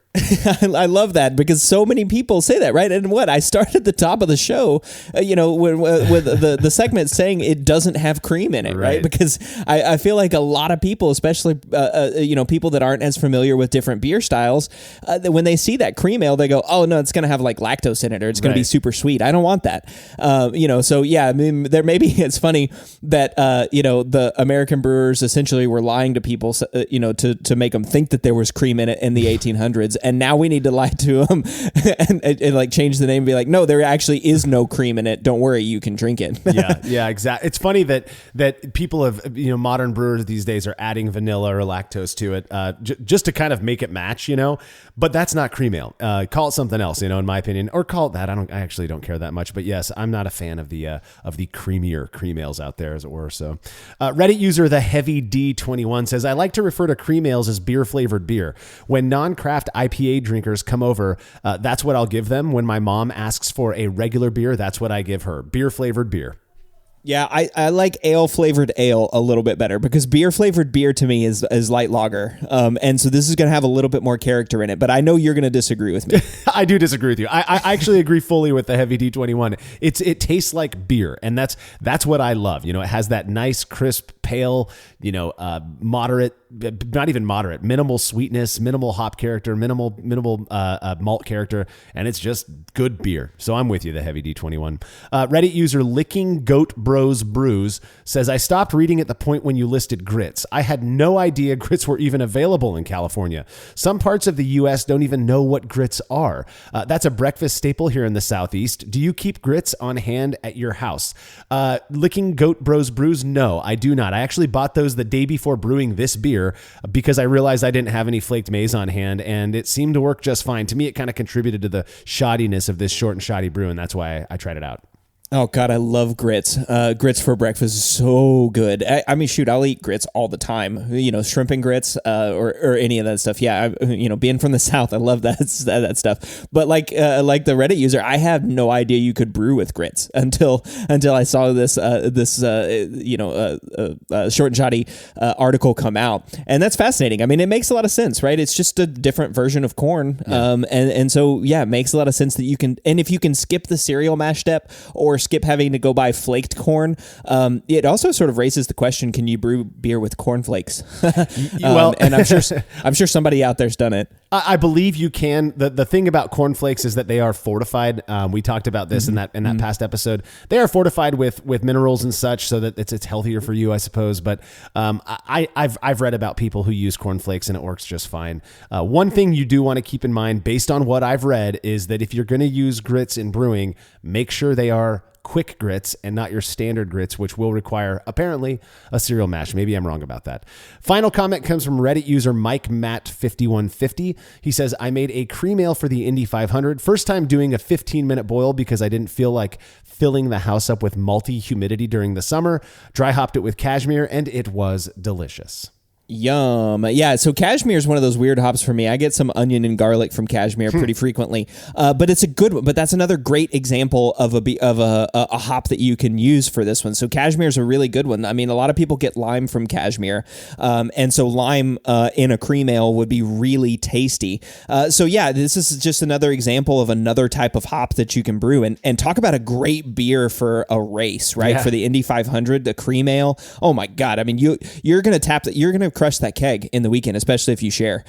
I love that because so many people say that, right? And I started at the top of the show, with the segment saying it doesn't have cream in it, right? Because I feel like a lot of people, especially, people that aren't as familiar with different beer styles, when they see that cream ale, they go, oh, no, it's going to have like lactose in it or it's going to be super sweet. I don't want that. So yeah, I mean, it's funny that, the American brewers essentially were lying to people, to make them think that there was cream in it in the 1800s. And now we need to lie to them and like change the name and be like, no, there actually is no cream in it. Don't worry, you can drink it. Yeah, exactly. It's funny that people have, modern brewers these days are adding vanilla or lactose to it just to kind of make it match, but that's not cream ale. Call it something else, in my opinion, or call it that. I actually don't care that much, but yes, I'm not a fan of the creamier cream ales out there, as it were. So Reddit user, the Heavy D21 says, I like to refer to cream ales as beer flavored beer. When non-craft IPA drinkers come over, that's what I'll give them. When my mom asks for a regular beer, that's what I give her. Beer flavored beer. Yeah, I like ale-flavored ale a little bit better because beer-flavored beer to me is light lager. And so this is going to have a little bit more character in it, but I know you're going to disagree with me. I do disagree with you. I actually agree fully with the Heavy D21. It tastes like beer, and that's what I love. It has that nice, crisp, pale, moderate, not even moderate, minimal sweetness, minimal hop character, minimal malt character, and it's just good beer. So I'm with you, the Heavy D21. Reddit user Licking Goat Bros Brews says, I stopped reading at the point when you listed grits. I had no idea grits were even available in California. Some parts of the U.S. don't even know what grits are. That's a breakfast staple here in the Southeast. Do you keep grits on hand at your house? Licking Goat Bros Brews? No, I do not. I actually bought those the day before brewing this beer because I realized I didn't have any flaked maize on hand, and it seemed to work just fine. To me, it kind of contributed to the shoddiness of this short and shoddy brew, and that's why I tried it out. Oh God, I love grits. Grits for breakfast is so good. I mean, shoot, I'll eat grits all the time. You know, shrimp and grits, or any of that stuff. Yeah, being from the South, I love that stuff. But like the Reddit user, I have no idea you could brew with grits until I saw this Short and Shoddy article come out, and that's fascinating. I mean, it makes a lot of sense, right? It's just a different version of corn, and so yeah, it makes a lot of sense that you can, and if you can skip the cereal mash step or skip having to go buy flaked corn. It also sort of raises the question: can you brew beer with cornflakes? And I'm sure somebody out there's done it. I believe you can. The thing about cornflakes is that they are fortified. We talked about this in that past episode. They are fortified with minerals and such, so that it's healthier for you, I suppose. But I've read about people who use cornflakes and it works just fine. One thing you do want to keep in mind, based on what I've read, is that if you're going to use grits in brewing, make sure they are quick grits and not your standard grits, which will require apparently a cereal mash. Maybe I'm wrong about that. Final comment comes from Reddit user Mike Matt 5150. He says, I made a cream ale for the Indy 500. First time doing a 15-minute boil because I didn't feel like filling the house up with malty humidity during the summer. Dry hopped it with cashmere and it was delicious. Yum. Yeah, so cashmere is one of those weird hops for me. I get some onion and garlic from cashmere pretty frequently, but it's a good one. But that's another great example of a hop that you can use for this one. So cashmere is a really good one. I mean, a lot of people get lime from cashmere, and so lime in a cream ale would be really tasty. So yeah, this is just another example of another type of hop that you can brew. And talk about a great beer for a race, right? Yeah. For the Indy 500, the cream ale. Oh my God. I mean, you're going to crush that keg in the weekend, especially if you share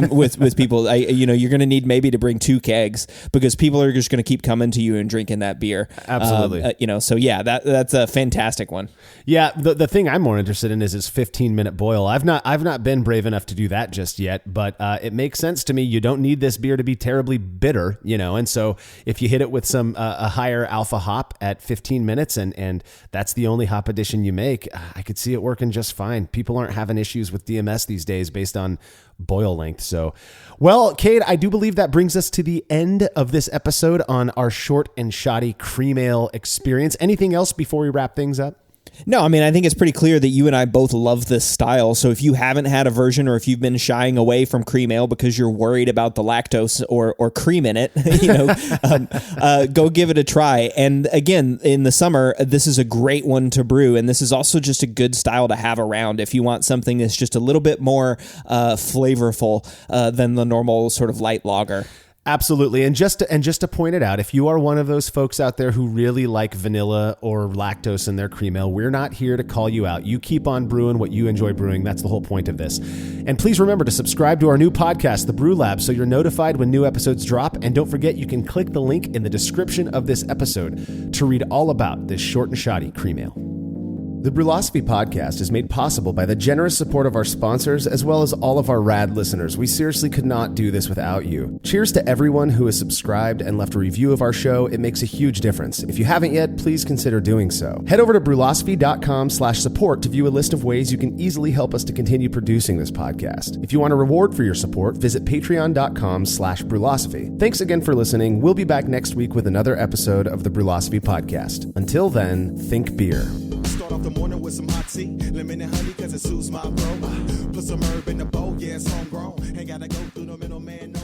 with people. You're going to need maybe to bring 2 kegs because people are just going to keep coming to you and drinking that beer. Absolutely. So yeah, that's a fantastic one. Yeah. The thing I'm more interested in is his 15-minute boil. I've not been brave enough to do that just yet, but it makes sense to me. You don't need this beer to be terribly bitter, and so if you hit it with some a higher alpha hop at 15 minutes and that's the only hop addition you make, I could see it working just fine. People aren't having issues with DMS these days based on boil length. So, well, Cade, I do believe that brings us to the end of this episode on our Short and Shoddy cream ale experience. Anything else before we wrap things up? No, I mean, I think it's pretty clear that you and I both love this style. So if you haven't had a version or if you've been shying away from cream ale because you're worried about the lactose or cream in it, go give it a try. And again, in the summer, this is a great one to brew. And this is also just a good style to have around if you want something that's just a little bit more flavorful than the normal sort of light lager. Absolutely. And just to point it out, if you are one of those folks out there who really like vanilla or lactose in their cream ale, we're not here to call you out. You keep on brewing what you enjoy brewing. That's the whole point of this. And please remember to subscribe to our new podcast, The Brew Lab, so you're notified when new episodes drop. And don't forget, you can click the link in the description of this episode to read all about this Short and Shoddy cream ale. The Brewlosophy podcast is made possible by the generous support of our sponsors as well as all of our rad listeners. We seriously could not do this without you. Cheers to everyone who has subscribed and left a review of our show. It makes a huge difference. If you haven't yet, please consider doing so. Head over to brewlosophy.com/support to view a list of ways you can easily help us to continue producing this podcast. If you want a reward for your support, visit patreon.com/brewlosophy. Thanks again for listening. We'll be back next week with another episode of the Brewlosophy podcast. Until then, think beer. Start off the morning with some hot tea, lemon and honey, cause it soothes my throat. Put some herb in the bowl, yeah, it's homegrown. Ain't gotta go through the middleman, no.